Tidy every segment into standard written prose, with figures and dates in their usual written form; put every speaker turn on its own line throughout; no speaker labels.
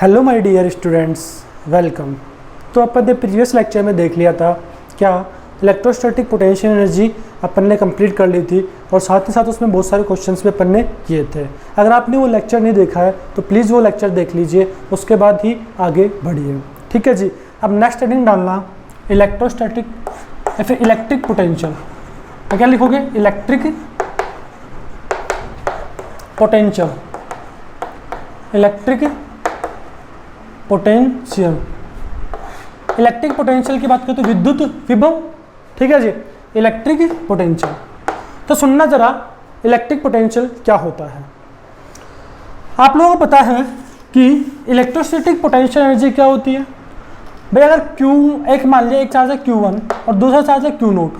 Hello my dear students, welcome. तो अपन ने प्रीवियस लेक्चर में देख लिया था क्या इलेक्ट्रोस्टैटिक पोटेंशियल एनर्जी अपन ने कंप्लीट कर ली थी और साथ ही साथ उसमें बहुत सारे क्वेश्चंस भी अपन ने किए थे। अगर आपने वो लेक्चर नहीं देखा है तो प्लीज़ वो लेक्चर देख लीजिए, उसके बाद ही आगे बढ़िए। ठीक है जी। अब नेक्स्ट हेडिंग डालना इलेक्ट्रोस्टैटिक या फिर इलेक्ट्रिक पोटेंशियल। तो क्या लिखोगे? Electric potential, electric potential. Electric potential की बात करें तो विद्युत विभव। ठीक है जी, इलेक्ट्रिक पोटेंशियल। तो सुनना जरा, इलेक्ट्रिक पोटेंशियल क्या होता है। आप लोगों को पता है कि इलेक्ट्रोस्टैटिक पोटेंशियल एनर्जी क्या होती है भाई। अगर Q एक मान लिया, एक चार्ज है Q1 और दूसरा चार्ज है Q0,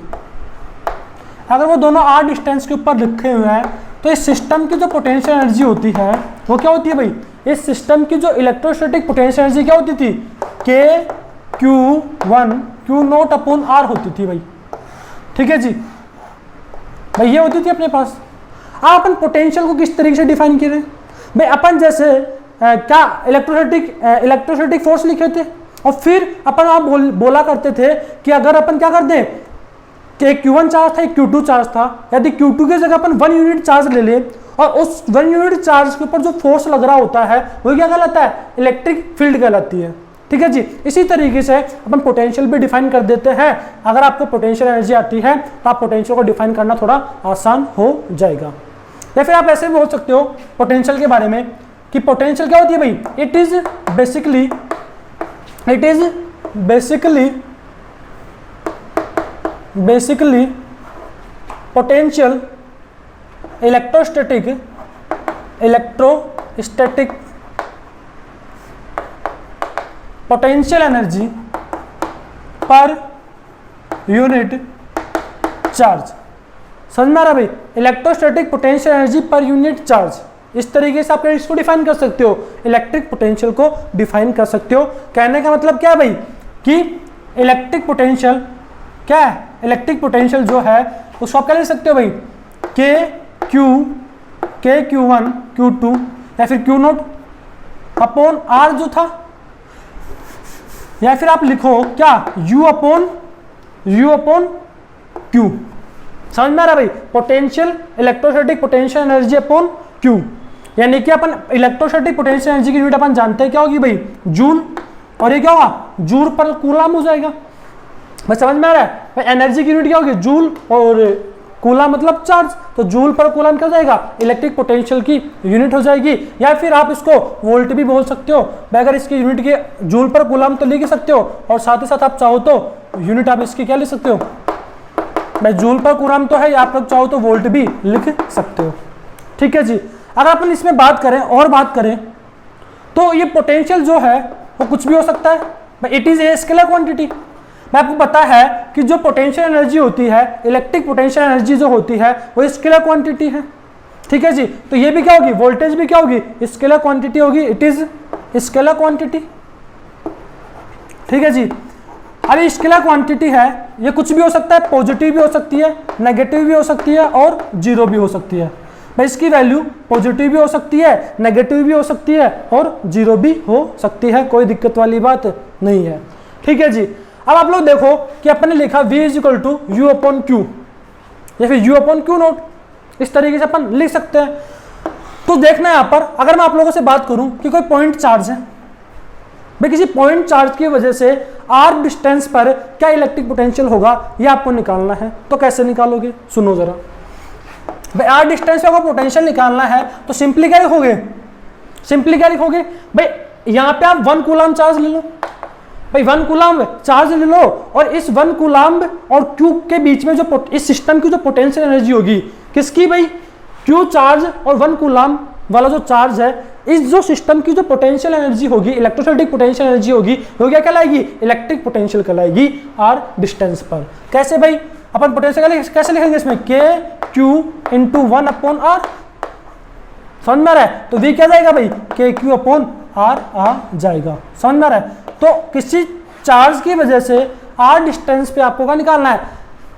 अगर वो दोनों r डिस्टेंस के ऊपर रखे हुए हैं तो इस सिस्टम की जो पोटेंशियल एनर्जी होती है वो क्या होती है भाई। इस सिस्टम की जो इलेक्ट्रोस्टैटिक पोटेंशियल एनर्जी क्या होती थी, Q1 Q0 अपॉन R होती थी भाई। ठीक है जी भाई, ये होती थी अपने पास। आप अपन पोटेंशियल को किस तरीके से डिफाइन किए थे भाई। अपन जैसे क्या इलेक्ट्रोस्टैटिक फोर्स लिखे थे और फिर अपन आप बोला करते थे कि अगर अपन क्या कर दें कि एक Q1 चार्ज था, एक Q2 चार्ज था, यदि Q2 की जगह अपन 1 यूनिट चार्ज ले ले और उस 1 यूनिट चार्ज के ऊपर जो फोर्स लग रहा होता है वो क्या कहलाता है, इलेक्ट्रिक फील्ड कहलाती है। ठीक है जी। इसी तरीके से अपन पोटेंशियल भी डिफाइन कर देते हैं। अगर आपको पोटेंशियल एनर्जी आती है तो आप पोटेंशियल को डिफाइन करना थोड़ा आसान हो जाएगा। या फिर आप ऐसे भी बोल सकते हो पोटेंशियल के बारे में कि पोटेंशियल क्या होती है भाई। It is basically potential electrostatic potential energy per unit charge. समझ में आ रहा भाई, electrostatic potential energy per unit charge. इस तरीके से आप इसको डिफाइन कर सकते हो, इलेक्ट्रिक पोटेंशियल को डिफाइन कर सकते हो। कहने का मतलब क्या है भाई कि इलेक्ट्रिक पोटेंशियल क्या है, इलेक्ट्रिक पोटेंशियल जो है उसको आप क्या ले सकते हो भाई, Q1 Q2 या फिर Q0 अपॉन R जो था, या फिर आप लिखो क्या U अपॉन Q। समझ में आ रहा भाई, potential electrostatic potential energy upon Q। यानी कि अपन इलेक्ट्रोस्टैटिक पोटेंशियल एनर्जी की यूनिट अपन जानते हैं क्या होगी भाई, जूल, और ये क्या होगा, जूल पर कूलाम हो जाएगा। बस समझ में आ रहा है भाई, एनर्जी की यूनिट क्या होगी, जूल, और कूलाम मतलब चार्ज, तो जूल पर कूलाम क्या हो जाएगा, इलेक्ट्रिक पोटेंशियल की यूनिट हो जाएगी। या फिर आप इसको वोल्ट भी बोल सकते हो भाई। अगर इसकी यूनिट के जूल पर कूलाम तो लिख सकते हो, और साथ ही साथ आप चाहो तो यूनिट आप इसकी क्या लिख सकते हो भाई, जूल पर कूलाम तो है, आप लोग चाहो तो वोल्ट भी लिख सकते हो। ठीक है जी। अगर अपन इसमें बात करें तो ये पोटेंशियल जो है वो कुछ भी हो सकता है भाई। It is a scalar quantity. मैं आपको पता है कि जो पोटेंशियल एनर्जी होती है, इलेक्ट्रिक पोटेंशियल एनर्जी जो होती है वो स्केलर क्वांटिटी है। ठीक है जी। तो ये भी क्या होगी, वोल्टेज भी क्या होगी, स्केलर क्वांटिटी होगी। It is scalar quantity. ठीक है जी। अरे स्केलर क्वांटिटी है, ये कुछ भी हो सकता है, पॉजिटिव भी हो सकती है, नेगेटिव भी हो सकती है और जीरो भी हो सकती है भाई। इसकी वैल्यू पॉजिटिव भी हो सकती है, नेगेटिव भी हो सकती है और जीरो भी हो सकती है, कोई दिक्कत वाली बात नहीं है। ठीक है जी। अब आप लोग देखो कि अपन ने लिखा V = U अपॉन Q या फिर U अपॉन Q0, इस तरीके से अपन लिख सकते हैं। तो देखना है यहाँ पर, अगर मैं आप लोगों से बात करूं कि कोई पॉइंट चार्ज है भाई, किसी पॉइंट चार्ज की वजह से r डिस्टेंस पर क्या इलेक्ट्रिक पोटेंशियल होगा, ये आपको निकालना है। तो कैसे निकालोगे, सुनो जरा भाई। r डिस्टेंस पे आपको पोटेंशियल निकालना है तो सिंपली क्या लिखोगे भाई, यहाँ पे आप 1 कूलाम चार्ज ले लो भाई, 1 कूलाम चार्ज ले लो, और इस 1 कूलाम और Q के बीच में जो इस सिस्टम की जो पोटेंशियल एनर्जी होगी, किसकी भाई, Q चार्ज और 1 कूलाम वाला जो चार्ज है, इस जो सिस्टम की जो पोटेंशियल एनर्जी होगी, इलेक्ट्रोस्टैटिक पोटेंशियल एनर्जी होगी, वो क्या कहलाएगी, इलेक्ट्रिक पोटेंशियल कहलाएगी r डिस्टेंस पर। कैसे भाई, अपन पोटेंशियल कैसे लिखेंगे इसमें, KQ × 1 अपॉन R। समझ में आ रहा है, तो V क्या जाएगा भाई, KQ अपॉन R आ जाएगा। समझ में आ रहा है। तो किसी चार्ज की वजह से r डिस्टेंस पे आपको क्या निकालना है,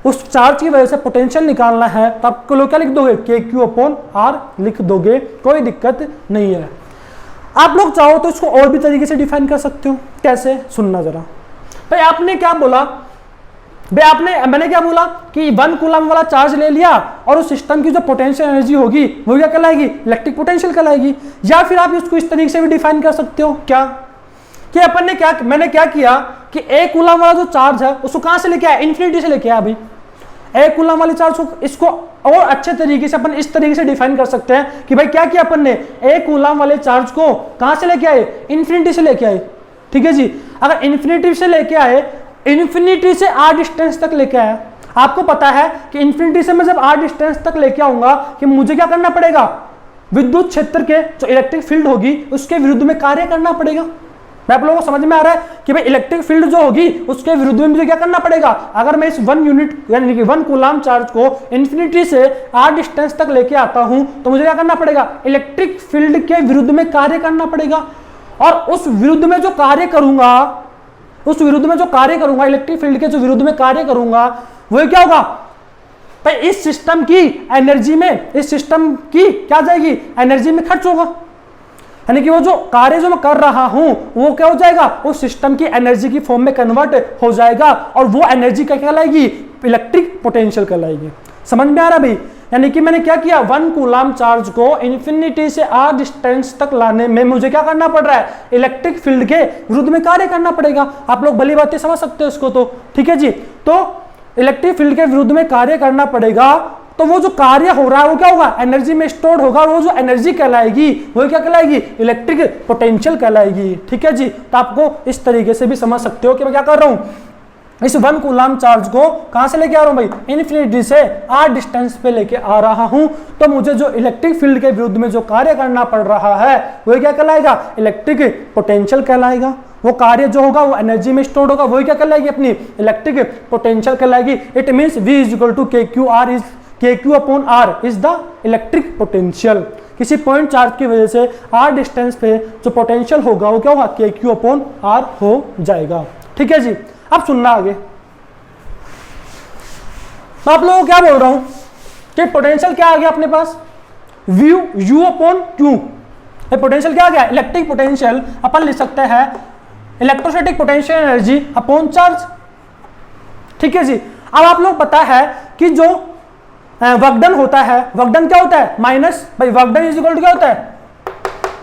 उस चार्ज की वजह से पोटेंशियल निकालना है, तो आप लोग क्या लिख दोगे, KQ अपॉन R लिख दोगे, कोई दिक्कत नहीं है। आप लोग चाहो तो इसको और भी तरीके से डिफाइन कर सकते हो। कैसे, सुनना जरा। भाई आपने क्या बोला, मैंने क्या बोला कि 1 कूलम वाला चार्ज ले लिया और उस सिस्टम की जो पोटेंशियल एनर्जी होगी वो क्या कहलाएगी, इलेक्ट्रिक पोटेंशियल कहलाएगी। या फिर आप इसको इस तरीके से भी डिफाइन कर सकते हो क्या, कि अपन ने क्या, मैंने क्या किया कि 1 कूलम वाला जो चार्ज है उसको कहां से लेके आया, इन्फिनिटी से लेके आया। भाई 1 कूलम वाले चार्ज को, इसको और अच्छे तरीके से अपन इस तरीके से डिफाइन कर सकते हैं कि भाई क्या किया अपन ने, 1 कूलम वाले चार्ज को कहां से लेके आए, इन्फिनिटी से लेके आए। ठीक है जी, अगर इन्फिनिटी से लेके आए, इन्फिनिटी से r डिस्टेंस तक लेके आया, आपको पता है कि इन्फिनिटी से मैं जब r डिस्टेंस तक लेके आऊंगा कि मुझे क्या करना पड़ेगा, विद्युत क्षेत्र के जो इलेक्ट्रिक फील्ड होगी उसके विरुद्ध में कार्य करना पड़ेगा। मैं आप लोगों को समझ में आ रहा है कि भाई इलेक्ट्रिक फील्ड जो होगी उसके विरुद्ध में मुझे क्या करना पड़ेगा। अगर मैं इस 1 यूनिट यानी कि 1 कूलम चार्ज को इन्फिनिटी से r डिस्टेंस तक लेके आता हूं तो मुझे क्या करना पड़ेगा, इलेक्ट्रिक फील्ड के विरुद्ध में कार्य करना पड़ेगा। और उस विरुद्ध में जो कार्य करूंगा, इलेक्ट्रिक फील्ड के जो विरुद्ध में कार्य करूंगा वो क्या होगा, भाई इस सिस्टम की एनर्जी में, इस सिस्टम की क्या जाएगी, एनर्जी में खर्च होगा। यानी कि वो जो कार्य जो मैं कर रहा हूं वो क्या हो जाएगा, उस सिस्टम की एनर्जी की फॉर्म में कन्वर्ट हो जाएगा और वो एनर्जी क्या कहलाएगी, इलेक्ट्रिक पोटेंशियल कहलाएगी। समझ में आ रहा भाई। यानी कि मैंने क्या किया, 1 कूलम चार्ज को इन्फिनिटी से r डिस्टेंस तक लाने में मुझे क्या करना पड़ रहा है, इलेक्ट्रिक फील्ड के विरुद्ध में कार्य करना पड़ेगा। आप लोग भली बातें समझ सकते हो इसको तो, ठीक है जी। तो इलेक्ट्रिक फील्ड के विरुद्ध में कार्य करना पड़ेगा, तो वो जो कार्य हो रहा है वो क्या होगा, एनर्जी में स्टोर होगा और वो जो एनर्जी कहलाएगी वो क्या कहलाएगी, इलेक्ट्रिक पोटेंशियल कहलाएगी। ठीक है जी, तो आपको इस तरीके से भी समझ सकते हो कि मैं क्या कर रहा हूं, इस 1 कूलम चार्ज को कहां से लेके आ रहा हूं भाई, इन्फिनिटी से r डिस्टेंस पे लेके आ रहा हूं, तो मुझे जो इलेक्ट्रिक फील्ड के विरुद्ध में जो कार्य करना पड़ रहा है वो क्या कहलाएगा, इलेक्ट्रिक पोटेंशियल कहलाएगा। वो कार्य जो होगा वो एनर्जी में स्टोर होगा, वही क्या कहलाएगी, अपनी इलेक्ट्रिक पोटेंशियल कहलाएगी। It means V is equal to KQ upon R is the electric potential. किसी पॉइंट चार्ज की वजह से r डिस्टेंस पे जो पोटेंशियल होगा वो क्या होगा, KQ अपॉन R हो जाएगा। ठीक है जी, अब सुनना आगे। मैं आप लोगों को क्या बोल रहा हूं कि पोटेंशियल क्या आ गया अपने पास, U अपॉन Q। पोटेंशियल क्या आ गया, इलेक्ट्रिक पोटेंशियल अपन लिख सकते हैं electrostatic potential energy upon charge. ठीक है जी। अब आप लोग पता है कि जो वर्कडन होता है, वर्कडन क्या होता है, माइनस, भाई वर्कडन इज इक्वल टू क्या होता है,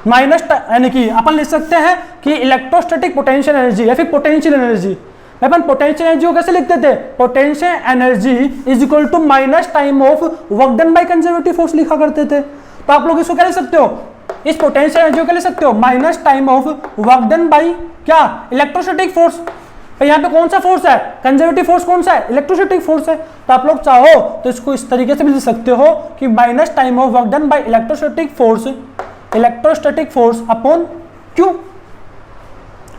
माइनस, यानी कि अपन लिख सकते हैं कि इलेक्ट्रोस्टैटिक पोटेंशियल एनर्जी या फिर पोटेंशियल एनर्जी। अपन पोटेंशियल एनर्जी को कैसे लिखते थे, potential energy is equal to minus time of work done by conservative force लिखा करते थे। तो आप लोग इसको क्या लिख सकते हो, इस पोटेंशियल एनर्जी को क्या लिख सकते हो, minus time of work done bye क्या, इलेक्ट्रोस्टैटिक फोर्स। यहाँ पे कौन सा फोर्स है, कंजर्वेटिव फोर्स कौन सा है, इलेक्ट्रोस्टैटिक फोर्स है। तो आप लोग चाहो तो इसको इस तरीके से भी लिख सकते हो कि minus time of work done by electrostatic force upon Q।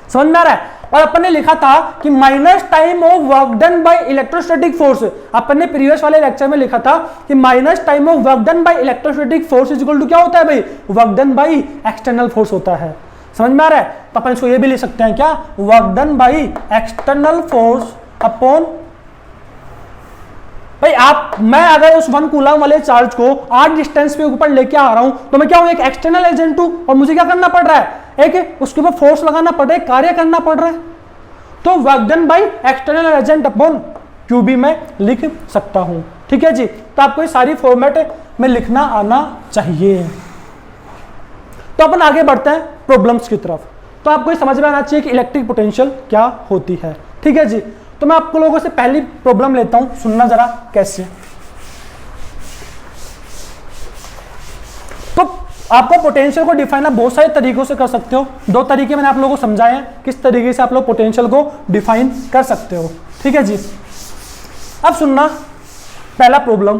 समझ में आ रहा है। और अपन ने लिखा था कि minus time of work done by electrostatic force, अपन ने प्रीवियस वाले लेक्चर में लिखा था कि minus time of work done by electrostatic force is equal to क्या होता है भाई, work done by external force होता है। समझ में आ रहा है। तो अपन इसको ये भी लिख सकते हैं क्या, work done by external force upon, भाई मैं अगर उस 1 कूलम वाले चार्ज को r डिस्टेंस पे ऊपर लेके आ रहा हूं तो मैं क्या हूं, एक एक्सटर्नल एजेंट हूं और मुझे क्या करना पड़ रहा है, एक उसके ऊपर फोर्स लगाना पड़ रहा है, कार्य करना पड़ रहा है। तो work done by external agent upon Q भी मैं लिख सकता हूं। ठीक है जी। तो आपको ये सारी फॉर्मेट में लिखना आना चाहिए। तो अपन आगे बढ़ते हैं प्रॉब्लम्स की तरफ। तो आपको ये समझ में आना चाहिए कि इलेक्ट्रिक पोटेंशियल क्या होती है। ठीक है जी। तो मैं आपको लोगों से पहली प्रॉब्लम लेता हूं, सुनना जरा कैसे। तो आपको पोटेंशियल को डिफाइन आप बहुत सारे तरीकों से कर सकते हो। 2 तरीके मैंने आप लोगों को समझाए हैं किस तरीके से आप लोग पोटेंशियल को डिफाइन कर सकते हो। ठीक है जी। अब सुनना पहला प्रॉब्लम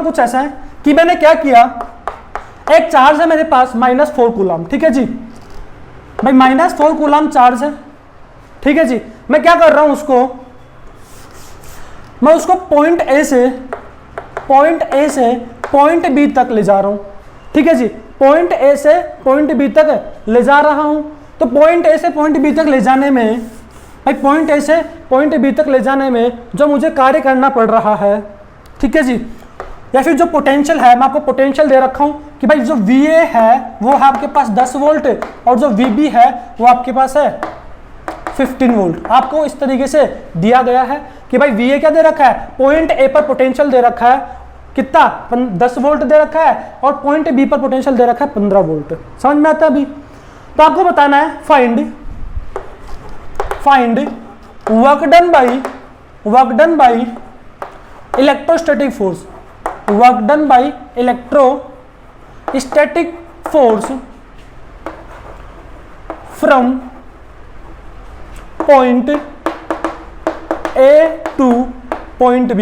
कुछ ऐसा है कि मैंने क्या किया, एक चार्ज है मेरे पास -4 कूलम। ठीक है जी। भाई -4 कूलम चार्ज है। ठीक है जी। मैं क्या कर रहा हूं, मैं उसको पॉइंट ए से पॉइंट बी तक ले जा रहा हूं। ठीक है जी। पॉइंट ए से पॉइंट बी तक ले जा रहा हूं। तो पॉइंट ए से पॉइंट बी तक ले जाने में, भाई पॉइंट ए से पॉइंट बी तक ले जाने में जो मुझे कार्य करना पड़ रहा है, ठीक है जी, या फिर जो पोटेंशियल है, मैं आपको पोटेंशियल दे रखा हूं कि भाई जो VA है वो है आपके पास 10 वोल्ट और जो VB है वो आपके पास है 15 वोल्ट। आपको इस तरीके से दिया गया है कि भाई VA क्या दे रखा है, पॉइंट A पर पोटेंशियल दे रखा है कितना 10 वोल्ट दे रखा है और पॉइंट B पर पोटेंशियल दे रखा है 15 वोल्ट। समझ में आता है अभी? तो आपको बताना है find work done by electrostatic force, work done by electrostatic force from point A two point B।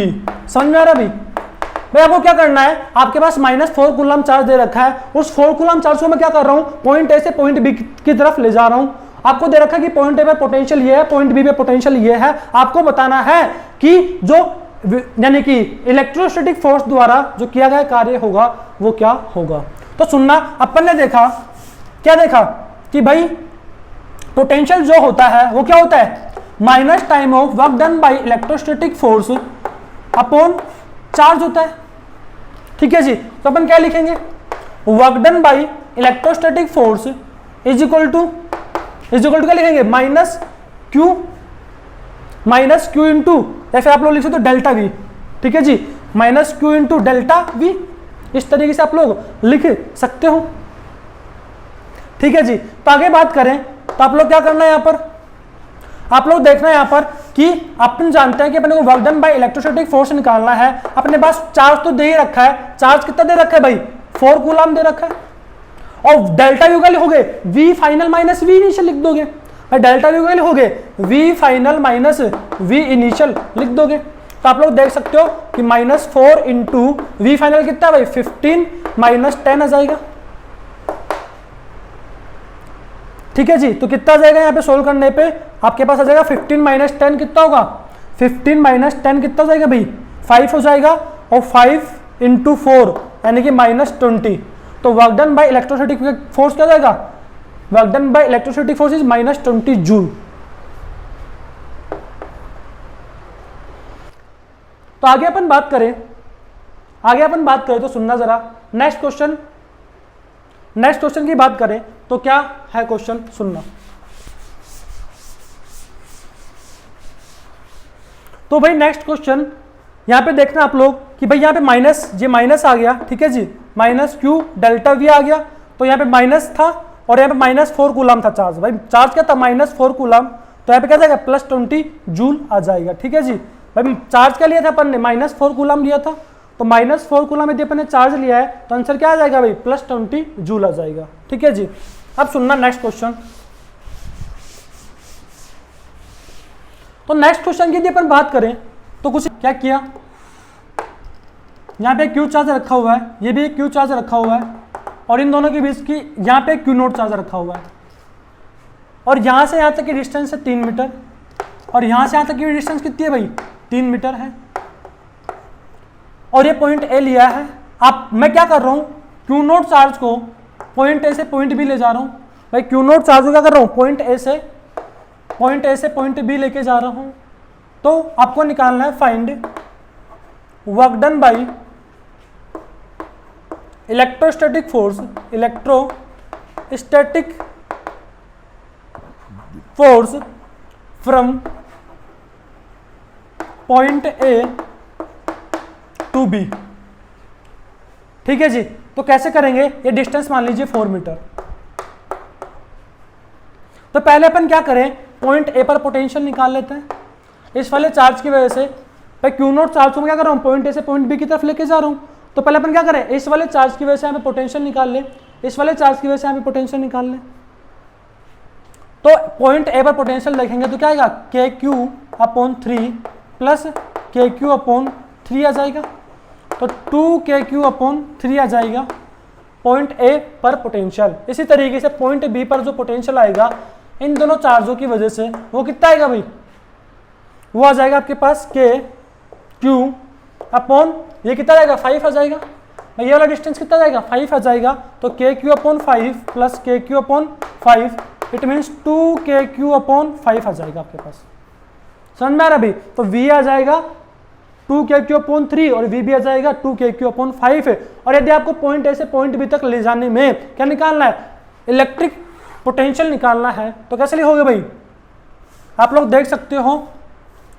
समझ में आ रहा? अभी भाई आपको क्या करना है, आपके पास -4 कूलम चार्ज दे रखा है, उस 4 कूलम चार्ज को मैं क्या कर रहा हूं, पॉइंट A से पॉइंट B की तरफ ले जा रहा हूं। आपको दे रखा है कि पॉइंट A पे पोटेंशियल ये है, पॉइंट B पे पोटेंशियल ये है। आपको बताना है कि जो यानी कि इलेक्ट्रोस्टैटिक फोर्स द्वारा जो किया गया कार्य होगा वो क्या होगा। तो सुनना, अपन ने देखा क्या देखा कि भाई पोटेंशियल जो होता है वो क्या होता है, minus time of work done by electrostatic force upon charge होता है। ठीक है जी, तो अपन क्या लिखेंगे, work done by electrostatic force is equal to क्या लिखेंगे, माइनस क्यू इंटू, या फिर आप लोग लिख सकते हो डेल्टा वी। ठीक है जी, minus Q into delta V, इस तरीके से आप लोग लिख सकते हो। ठीक है जी, तो आगे बात करें तो आप लोग क्या करना है, यहां पर आप लोग देखना है यहां पर कि अपन जानते हैं कि अपने को work done by electrostatic force निकालना है। अपने पास चार्ज तो दे ही रखा है, चार्ज कितना दे रखा है भाई, 4 कूलम दे रखा है, और डेल्टा यू का लिखोगे V final minus V initial लिख दोगे, डेल्टा यू का लिखोगे V final minus V initial लिख दोगे। तो आप लोग देख सकते हो कि -4 इंटू V फाइनल कितना है भाई, 15 माइनस 10 आ जाएगा। ठीक है जी, तो कितना आ जाएगा यहाँ पे सोल्व करने पे आपके पास आ जाएगा 15 माइनस 10 कितना होगा, 15 माइनस 10 कितना हो जाएगा भाई, 5 हो जाएगा, और 5 इंटू 4 यानी कि -20। तो work done by electrostatic force क्या हो जाएगा, work done by electrostatic force is -20 joule. तो आगे अपन बात करें तो सुनना जरा, नेक्स्ट क्वेश्चन की बात करें तो क्या है क्वेश्चन, सुनना। तो भाई नेक्स्ट क्वेश्चन यहां पे देखना आप लोग कि भाई यहां पे माइनस आ गया। ठीक है जी, माइनस क्यू डेल्टा वी आ गया, तो यहाँ पे माइनस था और यहाँ पे -4 कूलम था चार्ज। भाई चार्ज क्या था, -4 कूलम, तो यहाँ पे क्या जाएगा +20 जूल आ जाएगा। ठीक है जी, भाई चार्ज क्या लिया था अपन ने, -4 कूलम लिया था, तो -4 कूलम यदि अपन ने चार्ज लिया है तो आंसर क्या आ जाएगा भाई, +20 जूल आ जाएगा। ठीक है जी, अब सुनना नेक्स्ट क्वेश्चन। तो नेक्स्ट क्वेश्चन की यदि अपन बात करें तो कुछ क्या किया, यहाँ पे क्यू चार्ज रखा हुआ है, ये भी क्यू चार्ज रखा हुआ है, और इन दोनों के बीच की यहाँ पे क्यू नोट चार्ज रखा हुआ है, और यहाँ से यहाँ तक की डिस्टेंस है 3 मीटर, और यहाँ से यहाँ तक की डिस्टेंस कितनी है भाई, 3 मीटर है, और ये पॉइंट ए लिया है। मैं क्या कर रहा हूँ, क्यू नोट चार्ज को पॉइंट ए से पॉइंट बी ले जा रहा हूँ। भाई क्यू नोट चार्ज को क्या कर रहा हूँ, पॉइंट ए से पॉइंट बी लेके जा रहा हूँ। तो आपको निकालना है find work done by electrostatic force from point A to B. ठीक है जी, तो कैसे करेंगे, ये डिस्टेंस मान लीजिए 4 मीटर। तो पहले अपन क्या करें, पॉइंट ए पर पोटेंशियल निकाल लेते हैं। इस वाले चार्ज की वजह से भाई क्यू नोट चार्ज को मैं क्या कर रहा हूँ, पॉइंट ए से पॉइंट बी की तरफ लेके जा रहा हूँ। तो पहले अपन क्या करें, इस वाले चार्ज की वजह से हमें पोटेंशियल निकाल ले, इस वाले चार्ज की वजह से हमें पोटेंशियल निकाल ले। तो पॉइंट ए पर पोटेंशियल देखेंगे तो क्या आएगा, के क्यू अपॉन 3 प्लस के क्यू अपॉन 3 आ जाएगा, तो 2kq अपॉन 3 आ जाएगा पॉइंट ए पर पोटेंशियल। इसी तरीके से पॉइंट बी पर जो पोटेंशियल आएगा इन दोनों चार्जों की वजह से वो कितना आएगा भाई, वो आ जाएगा आपके पास के क्यू अपॉन, ये कितना आएगा 5 आ जाएगा। ये वाला डिस्टेंस कितना जाएगा 5 आ जाएगा, तो के क्यू अपॉन 5 प्लस के Q upon 5 it means 2kq upon 5 आ जाएगा आपके पास। समझ में आ रहा भाई, तो v आ जाएगा 2kq/3 और v भी आ जाएगा 2kq/5। और यदि आपको पॉइंट ए से पॉइंट बी तक ले जाने में क्या निकालना है, इलेक्ट्रिक पोटेंशियल निकालना है, तो कैसे लिखोगे भाई, आप लोग देख सकते हो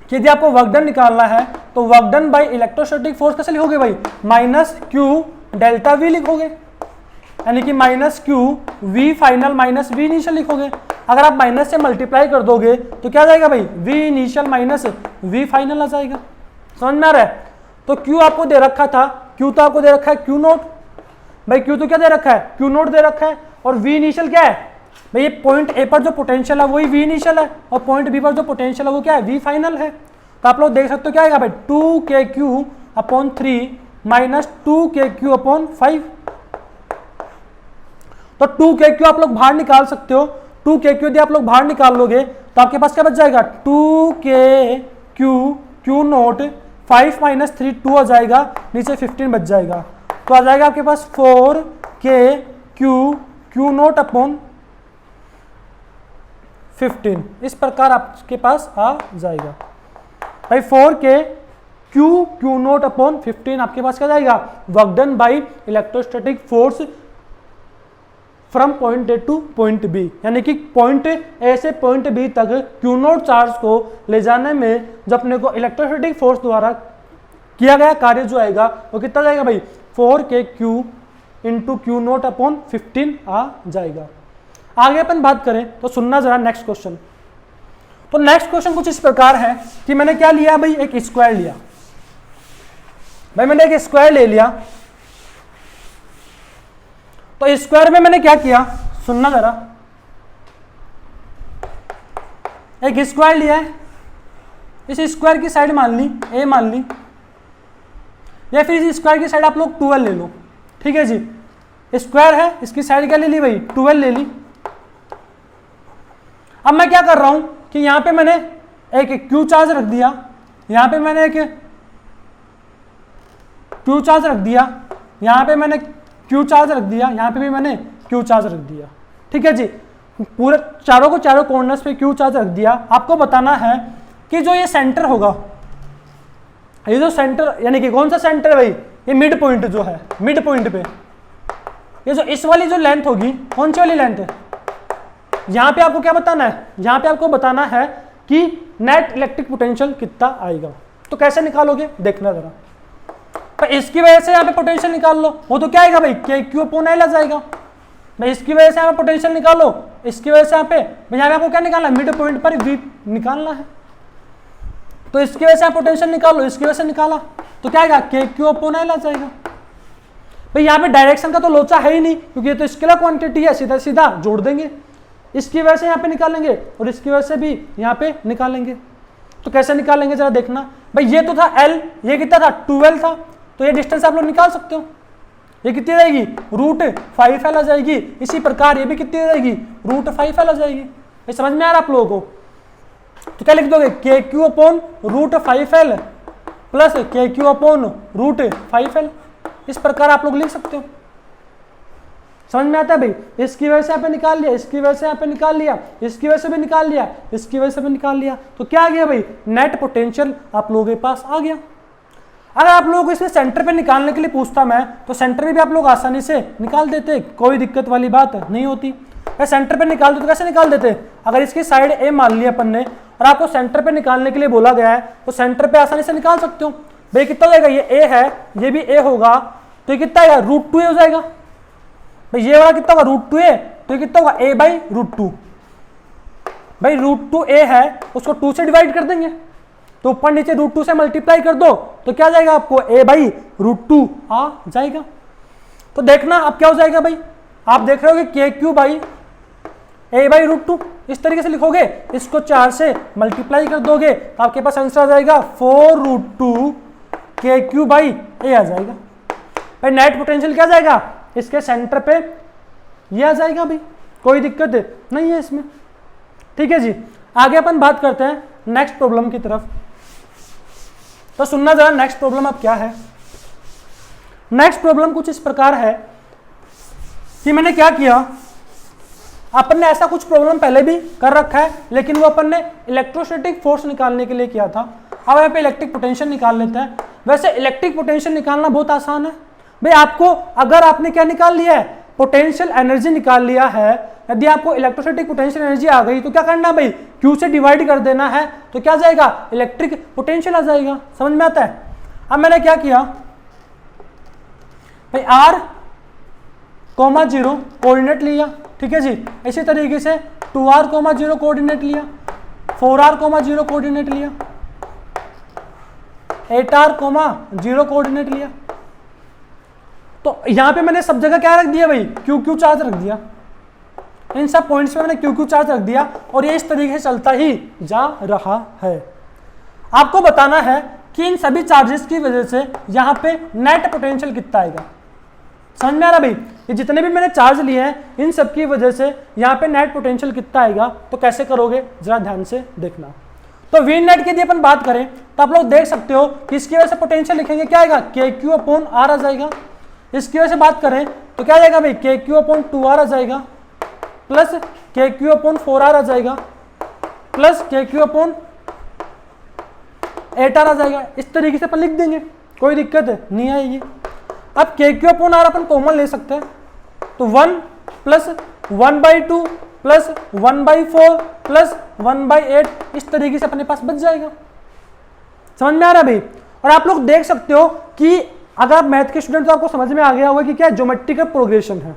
कि यदि आपको वर्क डन निकालना है तो work done by electrostatic force कैसे लिखोगे भाई, माइनस क्यू डेल्टा वी लिखोगे, यानी कि minus Q V final minus V initial लिखोगे। अगर आप माइनस से मल्टीप्लाई कर दोगे तो क्या जाएगा भाई, V initial minus V final आ जाएगा। समझ में आ रहा है? तो क्यू आपको दे रखा था, क्यू तो आपको दे रखा है क्यू नोट, भाई क्यू तो क्या दे रखा है, क्यू नोट दे रखा है, और वी इनिशियल क्या है भाई, ये पॉइंट ए पर जो पोटेंशियल है वही वी इनिशियल है, और पॉइंट बी पर जो पोटेंशियल है वो क्या है, वी फाइनल है। तो आप लोग देख सकते हो क्या आएगा भाई, 2kq/3 माइनस 2kq/5। तो 2kq आप लोग बाहर निकाल सकते हो, 2kq यदि आप लोग बाहर निकाल लोगे तो आपके पास क्या बच जाएगा, 2kq q नोट 5 - 3 2 आ जाएगा, नीचे 15 बच जाएगा, तो आ जाएगा आपके पास 4kq q नोट/15। इस प्रकार आपके पास आ जाएगा भाई 4kq q नोट/15 आपके पास क्या जाएगा, work done by electrostatic force from point A to point B, यानी कि पॉइंट ए से पॉइंट बी तक क्यू नोट चार्ज को ले जाने में जो अपने को इलेक्ट्रोस्टैटिक फोर्स द्वारा किया गया कार्य जो आएगा वो कितना जाएगा भाई, 4kq इंटू क्यू नोट/15 आ जाएगा। आगे अपन बात करें तो सुनना जरा नेक्स्ट क्वेश्चन। तो नेक्स्ट क्वेश्चन कुछ इस प्रकार है कि मैंने क्या लिया भाई, एक स्क्वायर लिया भाई, मैंने एक स्क्वायर ले लिया। तो स्क्वायर में मैंने क्या किया, सुनना जरा, एक स्क्वायर लिया है, इस स्क्वायर की साइड मान ली ए मान ली, या फिर इस स्क्वायर की साइड आप लोग 12 ले लो, ठीक है जी। स्क्वायर है, इसकी साइड क्या ले ली भाई, 12 ले ली। अब मैं क्या कर रहा हूं कि यहां पे मैंने एक क्यू चार्ज रख दिया, यहां पे मैंने एक क्यू चार्ज रख दिया, यहां पे मैंने क्यू चार्ज रख दिया, यहां पे भी मैंने क्यू चार्ज रख दिया, ठीक है जी। पूरे चारों कॉर्नर्स पे क्यू चार्ज रख दिया। आपको बताना है कि जो ये सेंटर होगा, ये जो सेंटर यानी कि कौन सा सेंटर है भाई, ये मिड पॉइंट जो है, मिड पॉइंट पे ये जो इस वाली जो लेंथ होगी, कौन सी वाली लेंथ है, यहां पे आपको क्या बताना है, यहां पे आपको बताना है कि नेट इलेक्ट्रिक पोटेंशियल कितना आएगा। तो कैसे निकालोगे देखना जरा, तो इसकी वजह से यहाँ पे पोटेंशियल निकाल लो, वो तो क्या आएगा भाई, kq/L आ जाएगा भाई। इसकी वजह से यहाँ पे पोटेंशियल निकालो, इसकी वजह से यहाँ पे आपको क्या निकालना है, मिड पॉइंट पर v निकालना है। तो इसकी वजह से आप पोटेंशियल निकालो, इसकी वजह से निकाला तो क्या आएगा, kq/L आ जाएगा भाई। यहाँ पे डायरेक्शन का तो लोचा है ही नहीं, क्योंकि ये तो स्केलर क्वांटिटी है, सीधा सीधा जोड़ देंगे। इसकी वजह से यहाँ पे निकालेंगे और इसकी वजह से भी यहाँ पे निकालेंगे। तो कैसे निकालेंगे जरा देखना भाई, ये तो था L, ये कितना था 12 था, तो ये डिस्टेंस आप लोग निकाल सकते हो, ये कितनी रहेगी, √5L आ जाएगी। इसी प्रकार ये भी कितनी रहेगी, √5L आ जाएगी। ये समझ में आ रहा है आप लोगों को? तो क्या लिख दोगे, kq/√5L प्लस kq/√5L, इस प्रकार आप लोग लिख सकते हो। समझ में आता है भाई? इसकी वजह से यहाँ पे निकाल लिया, इसकी वजह से यहाँ पे निकाल लिया, इसकी वजह से भी निकाल लिया, इसकी वजह से भी निकाल लिया, तो क्या आ गया भाई, नेट पोटेंशियल आप लोगों के पास आ गया। अगर आप लोगों को इसमें सेंटर पे निकालने के लिए पूछता मैं, तो सेंटर में भी आप लोग आसानी से निकाल देते, कोई दिक्कत वाली बात नहीं होती। अगर सेंटर पे निकाल दो तो कैसे निकाल देते, अगर इसकी साइड ए मान ली अपन ने और आपको सेंटर पे निकालने के लिए बोला गया है, तो सेंटर पे आसानी से निकाल सकते हो भाई। कितना हो जाएगा, ये ए है, ये भी ए होगा, तो ये कितना आएगा, √2a हो जाएगा भाई। ये वाला कितना होगा, √2a, तो ये कितना होगा, a/√2 भाई। √2a है, उसको 2 से डिवाइड कर देंगे, तो ऊपर नीचे √2 से मल्टीप्लाई कर दो, तो क्या जाएगा आपको, a/√2 आ जाएगा। तो देखना अब क्या हो जाएगा भाई, आप देख रहे हो कि kq/a/√2 इस तरीके से लिखोगे, इसको 4 से मल्टीप्लाई कर दोगे तो आपके पास आंसर आ जाएगा 4√2 kq/a आ जाएगा भाई। नेट पोटेंशियल क्या जाएगा, इसके सेंटर पे ये आ जाएगा भाई, कोई दिक्कत नहीं है इसमें, ठीक है जी। आगे अपन बात करते हैं नेक्स्ट प्रॉब्लम की तरफ। तो सुनना जरा नेक्स्ट प्रॉब्लम अब क्या है। नेक्स्ट प्रॉब्लम कुछ इस प्रकार है कि मैंने क्या किया, अपन ने ऐसा कुछ प्रॉब्लम पहले भी कर रखा है, लेकिन वो अपन ने इलेक्ट्रोस्टैटिक फोर्स निकालने के लिए किया था। अब यहाँ पे इलेक्ट्रिक पोटेंशियल निकाल लेते हैं। वैसे इलेक्ट्रिक पोटेंशियल निकालना बहुत आसान है भाई। आपको अगर आपने क्या निकाल लिया है, पोटेंशियल एनर्जी निकाल लिया है, यदि आपको इलेक्ट्रोस्टैटिक पोटेंशियल एनर्जी आ गई तो क्या करना भाई, Q से डिवाइड कर देना है, तो क्या जाएगा, इलेक्ट्रिक पोटेंशियल आ जाएगा। समझ में आता है। अब मैंने क्या किया भाई, R, 0 कोऑर्डिनेट लिया, ठीक है जी। इसी तरीके से 2R, 0 कोऑर्डिनेट लिया, 4R, 0 कोऑर्डिनेट लिया, 8R, 0 कोऑर्डिनेट लिया। तो यहां पे मैंने सब जगह क्या रख दिया भाई, QQ चार्ज रख दिया। इन सब पॉइंट्स पे मैंने QQ चार्ज रख दिया और ये इस तरीके से चलता ही जा रहा है। आपको बताना है कि इन सभी चार्जेस की वजह से यहां पे नेट पोटेंशियल कितना आएगा। समझ में आ रहा भाई, ये जितने भी मैंने चार्ज लिए हैं इन सब की वजह से यहाँ पे नेट पोटेंशियल कितना आएगा। तो कैसे करोगे जरा ध्यान से देखना। तो वी नेट की यदि अपन बात करें तो आप लोग देख सकते हो कि इसकी वजह से पोटेंशियल लिखेंगे क्या आएगा, KQ/R आ जाएगा। इसकी वजह से बात करें तो क्या आएगा भाई, KQ/2R आ जाएगा, प्लस KQ/4R आ जाएगा, प्लस KQ/8R आ जाएगा। इस तरीके से अपन लिख देंगे, कोई दिक्कत नहीं आएगी। अब KQ/R अपन कॉमन ले सकते हैं, तो 1 प्लस 1/2 प्लस 1/4 प्लस 1/8 इस तरीके से अपने पास बच जाएगा। समझ में आ रहा है भाई। और आप लोग देख सकते हो कि अगर आप मैथ के स्टूडेंट तो आपको समझ में आ गया होगा कि क्या ज्योमेट्रिकल प्रोग्रेशन है।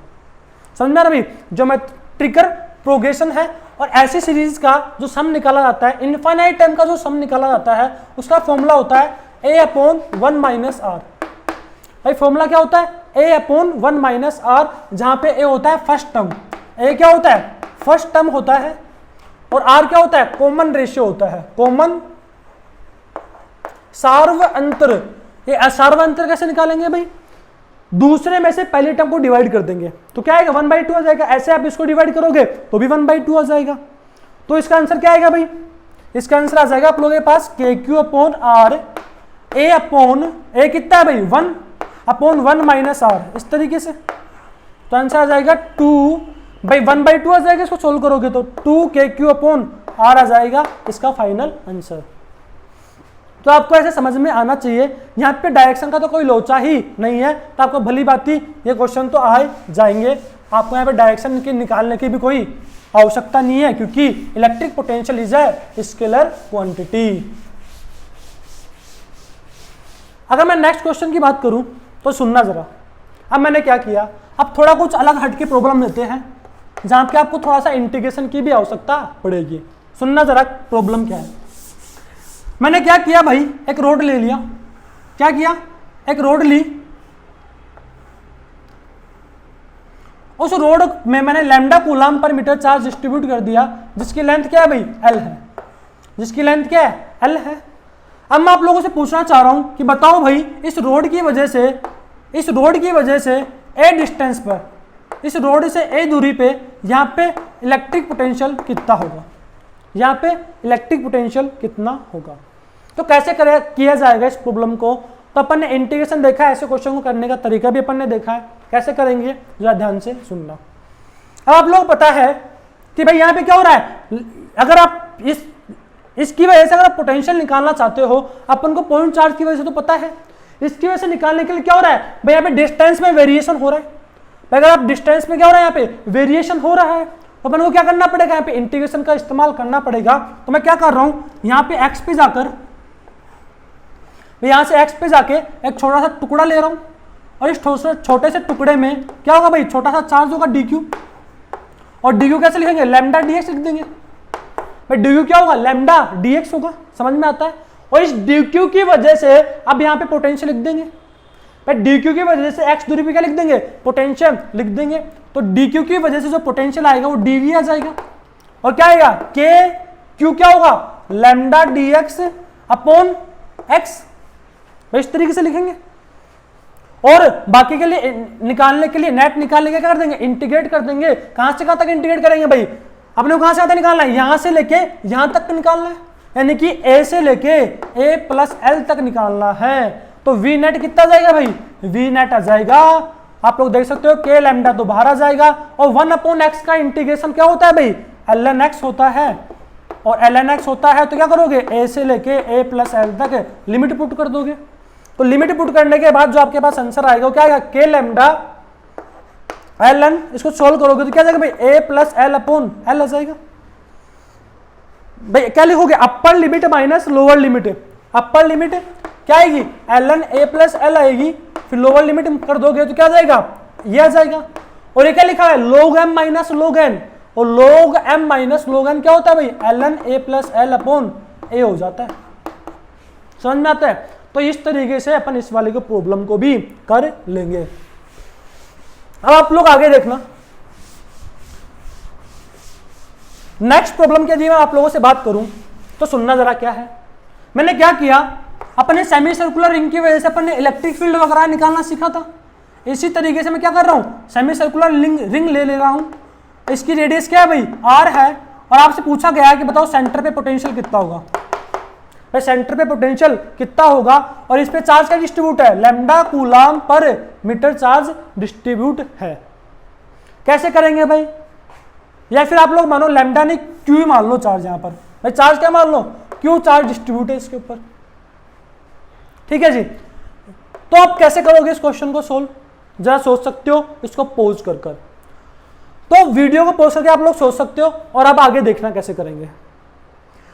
समझ में आ रहा है भाई, ज्योमेट्रिकल प्रोग्रेशन है। और ऐसी सीरीज का जो सम निकाला जाता है, इनफाइनाइट टाइम का जो सम निकाला जाता है, उसका फॉर्मूला होता है A/1 - R। भाई फॉर्मूला क्या होता है, A/1 - R, जहां पे A होता है फर्स्ट टर्म, A क्या होता है, फर्स्ट टर्म होता है, और R क्या होता है, कॉमन रेशियो होता है, कॉमन सार्व अंतर। ये असार्व अंतर कैसे निकालेंगे भाई, दूसरे में से पहले टर्म को डिवाइड कर देंगे, तो क्या आएगा 1/2 आ जाएगा। ऐसे आप इसको डिवाइड करोगे तो भी 1/2 आ जाएगा। तो इसका आंसर क्या आएगा भाई, इसका आंसर आ जाएगा आप लोगों के पास KQ/R, A कितना है भाई 1/1 - R, इस तरीके से। तो आंसर आ जाएगा 2 भाई 1/2 आ जाएगा। इसको सोल्व करोगे तो 2 KQ/R आ जाएगा इसका फाइनल आंसर। तो आपको ऐसे समझ में आना चाहिए, यहाँ पे डायरेक्शन का तो कोई लोचा ही नहीं है, तो आपको भली बात ही ये क्वेश्चन तो आ जाएंगे। आपको यहाँ पे डायरेक्शन की निकालने की भी कोई आवश्यकता नहीं है, क्योंकि electric potential is a scalar quantity. अगर मैं नेक्स्ट क्वेश्चन की बात करूं तो सुनना जरा। अब मैंने क्या किया, अब थोड़ा कुछ अलग हट के प्रॉब्लम लेते हैं जहां पे आपको थोड़ा सा इंटीग्रेशन की भी आवश्यकता पड़ेगी। सुनना जरा प्रॉब्लम क्या है। मैंने क्या किया भाई, एक रोड ले लिया। क्या किया, एक रोड ली, उस रोड में मैंने lambda coulomb per metre charge distribute कर दिया, जिसकी लेंथ क्या है भाई, L है, जिसकी लेंथ क्या है, L है। अब मैं आप लोगों से पूछना चाह रहा हूं कि बताओ भाई, इस रोड की वजह से A डिस्टेंस पर, इस रोड से A दूरी पे यहाँ पे इलेक्ट्रिक पोटेंशियल कितना होगा, यहाँ पे इलेक्ट्रिक पोटेंशियल कितना होगा। तो कैसे किया जाएगा इस प्रॉब्लम को, तो अपन ने इंटीग्रेशन देखा है, ऐसे क्वेश्चन को करने का तरीका भी अपन ने देखा है। कैसे करेंगे जरा ध्यान से सुनना। अब आप लोग पता है कि भाई यहाँ पे क्या हो रहा है, अगर आप इसकी वजह से अगर आप पोटेंशियल निकालना चाहते हो, अपन को पॉइंट चार्ज की वजह से तो पता है, इसकी वजह से निकालने के लिए क्या हो रहा है भाई, यहाँ पे डिस्टेंस में वेरिएशन हो रहा है। अगर आप डिस्टेंस में क्या हो रहा है, यहाँ पे वेरिएशन हो रहा है, तो अपन को क्या करना पड़ेगा, यहाँ पे इंटीग्रेशन का इस्तेमाल करना पड़ेगा। तो मैं क्या कर रहा हूं, यहाँ पे x पे जाकर, यहां से x पे जाके एक छोटा सा टुकड़ा ले रहा हूं, और इस छोटे से टुकड़े में क्या होगा भाई, छोटा सा चार्ज होगा dq, और dq कैसे लिखेंगे, लैम्डा dx लिख देंगे भाई। dq क्या होगा, लैम्डा dx होगा। समझ में आता है। और इस dq की वजह से अब यहाँ पे पोटेंशियल लिख देंगे भाई, dq की वजह से x दूरी पे क्या लिख देंगे, पोटेंशियल लिख देंगे। तो dq की वजह से जो पोटेंशियल आएगा वो dv आ जाएगा, और क्या आएगा, q क्या होगा, लैम्डा dx अपॉन x। इस तरीके से लिखेंगे। और बाकी के लिए निकालने के लिए, नेट निकालने के क्या कर देंगे, इंटीग्रेट कर देंगे। कहां से कहां तक इंटीग्रेट करेंगे भाई, अपने को कहां से कहां तक निकालना है, यहां से लेके यहां तक निकालना है, यानी कि a से लेके a + L तक निकालना है। तो v नेट कितना जाएगा भाई, v नेट आ जाएगा, आप लोग देख सकते हो k लैम्डा तो बाहर आ जाएगा, और 1/x का इंटीग्रेशन क्या होता है भाई, ln x होता है। और ln x होता है, तो क्या करोगे a से लेके a प्लस एल तक लिमिट पुट कर दोगे। तो लिमिट पुट करने के बाद जो आपके पास आंसर आएगा वो क्या आएगा, k लैम्डा ln, इसको सोल्व करोगे तो क्या जाएगा भाई a plus L upon L आ जाएगा। भाई क्या लिखोगे, upper limit minus lower limit. Upper limit क्या आएगी, ln a प्लस एल आएगी, फिर लोअर लिमिट कर दोगे तो क्या जाएगा, ये आ जाएगा। और ये क्या लिखा है, log m minus log n, और log m minus log n क्या होता है भाई, ln a plus L upon a हो जाता है। समझ में आता है। तो इस तरीके से अपन इस वाले के प्रॉब्लम को भी कर लेंगे। अब आप लोग आगे देखना, नेक्स्ट प्रॉब्लम के लिए मैं आप लोगों से बात करूं तो सुनना जरा क्या है। मैंने क्या किया, अपने सेमी सर्कुलर रिंग की वजह से अपन ने इलेक्ट्रिक फील्ड वगैरह निकालना सीखा था। इसी तरीके से मैं क्या कर रहा हूं, सेमी सर्कुलर रिंग ले रहा हूं। इसकी रेडियस क्या है भाई, r है, और आपसे पूछा गया है कि बताओ सेंटर पे पोटेंशियल कितना होगा। भाई सेंटर पे पोटेंशियल कितना होगा, और इस पे चार्ज का डिस्ट्रीब्यूट है, लैम्डा कूलाम पर मीटर चार्ज डिस्ट्रीब्यूट है। कैसे करेंगे भाई, या फिर आप लोग मानो लैम्डा नहीं क्यू मान लो चार्ज, यहां पर भाई चार्ज क्या मान लो, क्यू चार्ज डिस्ट्रीब्यूट है इसके ऊपर। ठीक है जी, तो आप कैसे करोगे इस क्वेश्चन को सोल्व, जरा सोच सकते हो इसको पॉज कर कर। तो वीडियो को पॉज करके आप लोग सोच सकते हो, और अब आगे देखना कैसे करेंगे।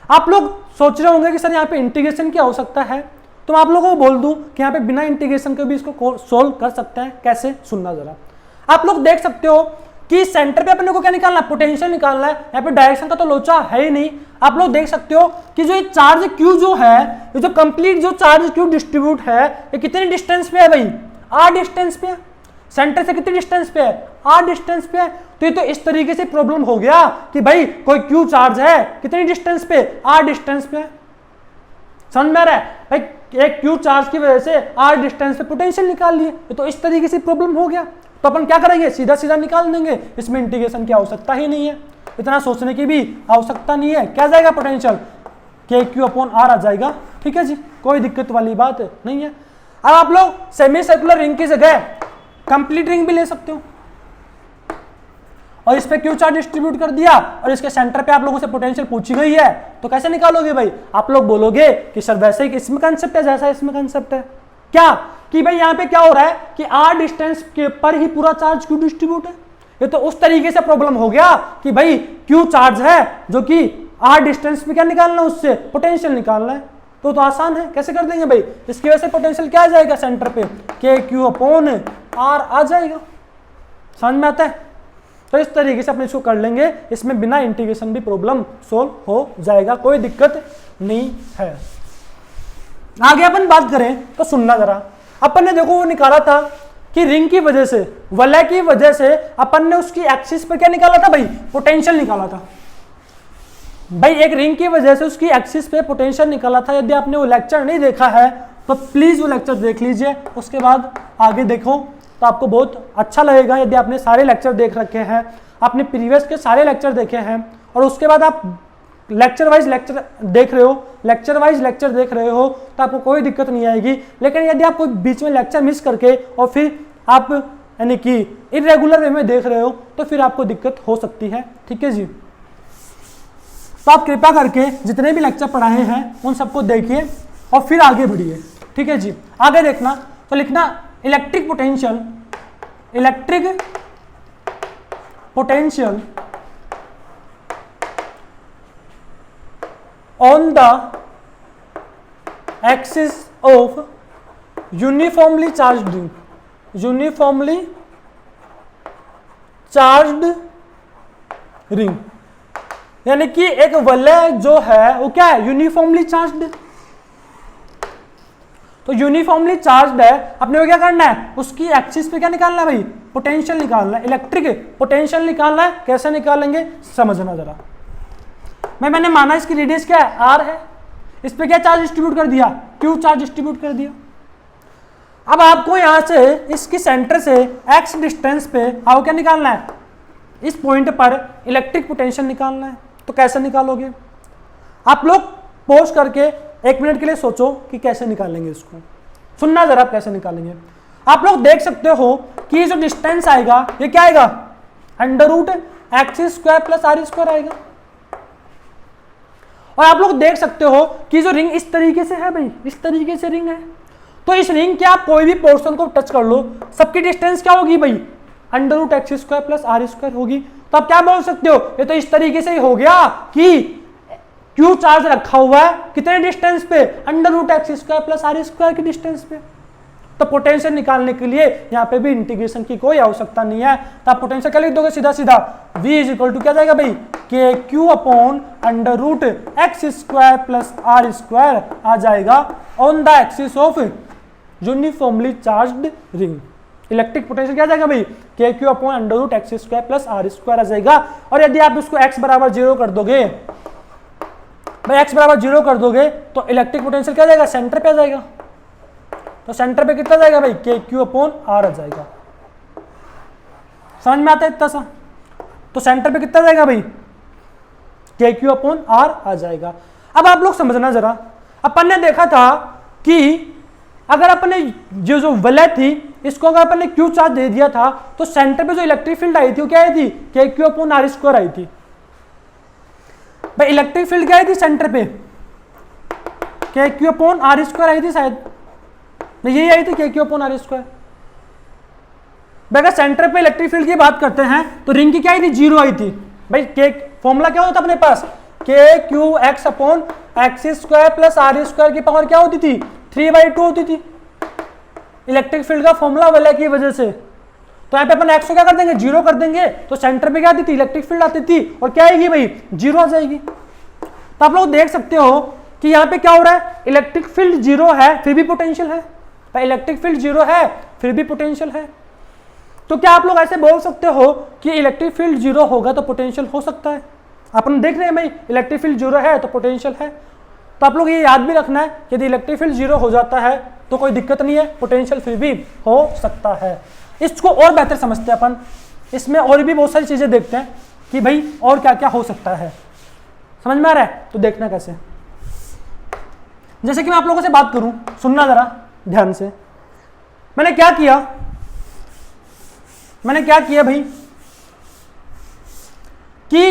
आप लोग सोच रहे होंगे कि सर यहाँ पे इंटीग्रेशन क्या हो सकता है, तो मैं आप लोगों को बोल दूं कि यहाँ पे बिना इंटीग्रेशन के भी इसको सोल्व कर सकते हैं। कैसे, सुनना जरा। आप लोग देख सकते हो कि सेंटर पे अपने को क्या निकालना है, पोटेंशियल निकालना है। यहाँ पे डायरेक्शन का तो लोचा है ही नहीं। आप लोग देख सकते हो कि जो ये चार्ज क्यू जो है, ये जो कंप्लीट जो चार्ज क्यू डिस्ट्रीब्यूट है, ये कितनी डिस्टेंस पे है भाई, आर डिस्टेंस पे है। सेंटर से कितनी डिस्टेंस पे है, आर डिस्टेंस पे है। तो ये तो इस तरीके से प्रॉब्लम हो गया कि भाई कोई क्यू चार्ज है कितनी डिस्टेंस पे, आर डिस्टेंस पे है। समझ में आ रहा है भाई, एक क्यू चार्ज की वजह से आर डिस्टेंस पे पोटेंशियल निकाल लिए। ये तो इस तरीके से प्रॉब्लम हो गया, तो अपन क्या करेंगे, सीधा सीधा निकाल देंगे। इसमें इंटीग्रेशन की आवश्यकता ही नहीं है, इतना सोचने की भी आवश्यकता नहीं है। क्या जाएगा पोटेंशियल, के क्यू अपॉन आर आ जाएगा। ठीक है जी, कोई दिक्कत वाली बात नहीं है। अब आप लोग सेमी सर्कुलर रिंग की जगह कंप्लीट रिंग भी ले सकते हो, और इस पे क्यू चार्ज डिस्ट्रीब्यूट कर दिया, और इसके सेंटर पे आप लोगों से पोटेंशियल पूछी गई है, तो कैसे निकालोगे भाई। आप लोग बोलोगे कि सर वैसे ही इसमें कंसेप्ट है जैसा इसमें कंसेप्ट है। क्या कि भाई यहाँ पे क्या हो रहा है कि आर डिस्टेंस के पर ही पूरा चार्ज क्यू डिस्ट्रीब्यूट है। ये तो उस तरीके से प्रॉब्लम हो गया कि भाई क्यू चार्ज है जो कि आर डिस्टेंस पे क्या निकालना है, उससे पोटेंशियल निकालना है। तो आसान है, कैसे कर देंगे भाई, इसकी वजह से पोटेंशियल क्या आ जाएगा सेंटर पे, के क्यू अपॉन आर आ जाएगा। समझ में आता है। तो इस तरीके से अपने इसको कर लेंगे, इसमें बिना इंटीग्रेशन भी प्रॉब्लम सोल्व हो जाएगा, कोई दिक्कत नहीं है। आगे अपन बात करें तो सुनना जरा। अपन ने देखो वो निकाला था कि रिंग की वजह से, वलय की वजह से अपन ने उसकी एक्सिस पर क्या निकाला था भाई, पोटेंशियल निकाला था। भाई एक रिंग की वजह से उसकी एक्सिस पे पोटेंशियल निकाला था। यदि आपने वो लेक्चर नहीं देखा है तो प्लीज वो लेक्चर देख लीजिए, उसके बाद आगे देखो तो आपको बहुत अच्छा लगेगा। यदि आपने सारे लेक्चर देख रखे हैं, आपने प्रीवियस के सारे लेक्चर देखे हैं, और उसके बाद आप लेक्चर वाइज लेक्चर देख रहे हो, तो आपको कोई दिक्कत नहीं आएगी। लेकिन यदि आप कोई बीच में लेक्चर मिस करके और फिर आप यानी कि इरेगुलर वे में देख रहे हो, तो फिर आपको दिक्कत हो सकती है। ठीक है जी, तो आप कृपया करके जितने भी लेक्चर पढ़ाए हैं उन सबको देखिए और फिर आगे बढ़िए। ठीक है जी, आगे देखना तो लिखना electric potential on the axis of uniformly charged ring. यानी कि एक वलय जो है वो क्या है, यूनिफॉर्मली चार्ज्ड। तो यूनिफॉर्मली चार्ज्ड है, अपने को क्या करना है, उसकी एक्सिस पे क्या निकालना है भाई, पोटेंशियल निकालना है, इलेक्ट्रिक पोटेंशियल निकालना है। कैसे निकालेंगे समझना जरा। मैंने माना इसकी रेडियस क्या है, आर है, इस पे क्या चार्ज डिस्ट्रीब्यूट कर दिया, क्यू चार्ज डिस्ट्रीब्यूट कर दिया। अब आपको यहां से इसकी सेंटर से एक्स डिस्टेंस पे आपको क्या निकालना है, इस पॉइंट पर इलेक्ट्रिक पोटेंशियल निकालना है। तो कैसे निकालोगे, आप लोग पॉज करके 1 मिनट के लिए सोचो कि कैसे निकालेंगे इसको। सुनना जरा कैसे निकालेंगे। आप लोग देख सकते हो कि जो डिस्टेंस आएगा ये क्या आएगा, under root x square plus are square आएगा। और आप लोग देख सकते हो कि जो रिंग इस तरीके से है भाई, इस तरीके से रिंग है, तो इस रिंग के आप कोई भी पोर्शन को टच कर लो, सबकी डिस्टेंस क्या होगी भाई, √x² + r² होगी। तो आप क्या बोल सकते हो, ये तो इस तरीके से ही हो गया कि Q चार्ज रखा हुआ है कितने डिस्टेंस पे, √x² + r² की डिस्टेंस पे। तो पोटेंशियल निकालने के लिए यहाँ पे भी इंटीग्रेशन की कोई आवश्यकता नहीं है, तो आप पोटेंशियल क्या लिख दोगे, सीधा सीधा V = क्या जाएगा भाई, KQ / √x² + r² आ जाएगा on the axis of uniformly charged ring. Electric potential क्या जाएगा भाई, KQ / √x² + r² आ जाएगा। और यदि आप इसको x = 0 कर दोगे भाई, x = 0 कर दोगे तो इलेक्ट्रिक पोटेंशियल क्या जाएगा, सेंटर पे आ जाएगा। तो सेंटर पे कितना जाएगा भाई, KQ / r आ जाएगा। समझ में आता है इतना सा, तो सेंटर पे कितना जाएगा भाई, KQ / r आ जाएगा। अब आप लोग समझना जरा, अपन ने देखा था कि अगर अपन ने जो वलय थी इसको अगर अपन ने Q चार्ज दे दिया था तो सेंटर पे जो इलेक्ट्रिक फील्ड आई थी वो क्या आई थी, KQ / r² आई थी। भाई इलेक्ट्रिक फील्ड क्या आई थी सेंटर पे, KQ / r² आई थी शायद, यही आई थी KQ / r²। अगर सेंटर पे इलेक्ट्रिक फील्ड की बात करते हैं तो रिंग की क्या आई थी, 0 आई थी भाई। फॉर्मूला क्या होता अपने पास, KQx / x² + r² की पावर क्या होती थी, 3/2 होती थी इलेक्ट्रिक फील्ड का फॉर्मूला वलय की वजह से। तो यहाँ पे अपन x को क्या कर देंगे, 0 कर देंगे, तो सेंटर पे क्या आती थी, इलेक्ट्रिक फील्ड आती थी, और क्या आएगी भाई, 0 आ जाएगी। तो आप लोग देख सकते हो कि यहाँ पे क्या हो रहा है, इलेक्ट्रिक फील्ड 0 है फिर भी पोटेंशियल है, इलेक्ट्रिक फील्ड 0 है फिर भी पोटेंशियल है। तो क्या आप लोग ऐसे बोल सकते हो कि इलेक्ट्रिक फील्ड 0 होगा तो पोटेंशियल हो सकता है। अपन देख रहे हैं भाई इलेक्ट्रिक फील्ड 0 है तो पोटेंशियल है। तो आप लोग ये याद भी रखना है यदि इलेक्ट्रिक फील्ड 0 हो जाता है तो कोई दिक्कत नहीं है, पोटेंशियल फिर भी हो सकता है। इसको और बेहतर समझते हैं अपन, इसमें और भी बहुत सारी चीजें देखते हैं कि भाई और क्या क्या हो सकता है। समझ में आ रहा है, तो देखना कैसे। जैसे कि मैं आप लोगों से बात करूं, सुनना जरा ध्यान से। मैंने क्या किया भाई कि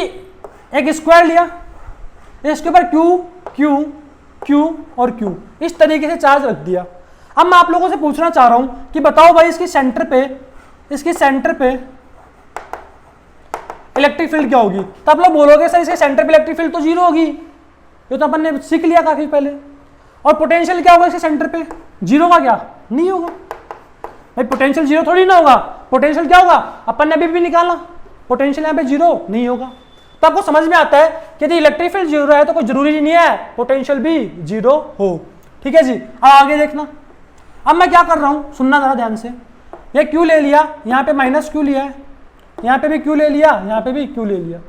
एक स्क्वायर लिया, इसके ऊपर Q Q Q और Q इस तरीके से चार्ज रख दिया। अब मैं आप लोगों से पूछना चाह रहा हूं कि बताओ भाई इसकी सेंटर पे इलेक्ट्रिक फील्ड क्या होगी। तो आप लोग बोलोगे सर इसके सेंटर पे इलेक्ट्रिक फील्ड तो 0 होगी, ये तो अपन ने सीख लिया काफी पहले। और पोटेंशियल क्या होगा इसके सेंटर पे, 0 होगा क्या, नहीं होगा भाई, पोटेंशियल 0 थोड़ी ना होगा। पोटेंशियल क्या होगा, अपन ने अभी भी निकाला, पोटेंशियल यहाँ पे 0 नहीं होगा। तो आपको समझ में आता है कि यदि इलेक्ट्रिक फील्ड 0 है तो कोई जरूरी नहीं है पोटेंशियल भी 0 हो। ठीक है जी, अब आगे देखना। अब मैं क्या कर रहा हूं, सुनना जरा ध्यान से। ये Q ले लिया, यहाँ पे -Q लिया है, यहाँ पे भी Q ले लिया, यहाँ पे भी Q ले लिया।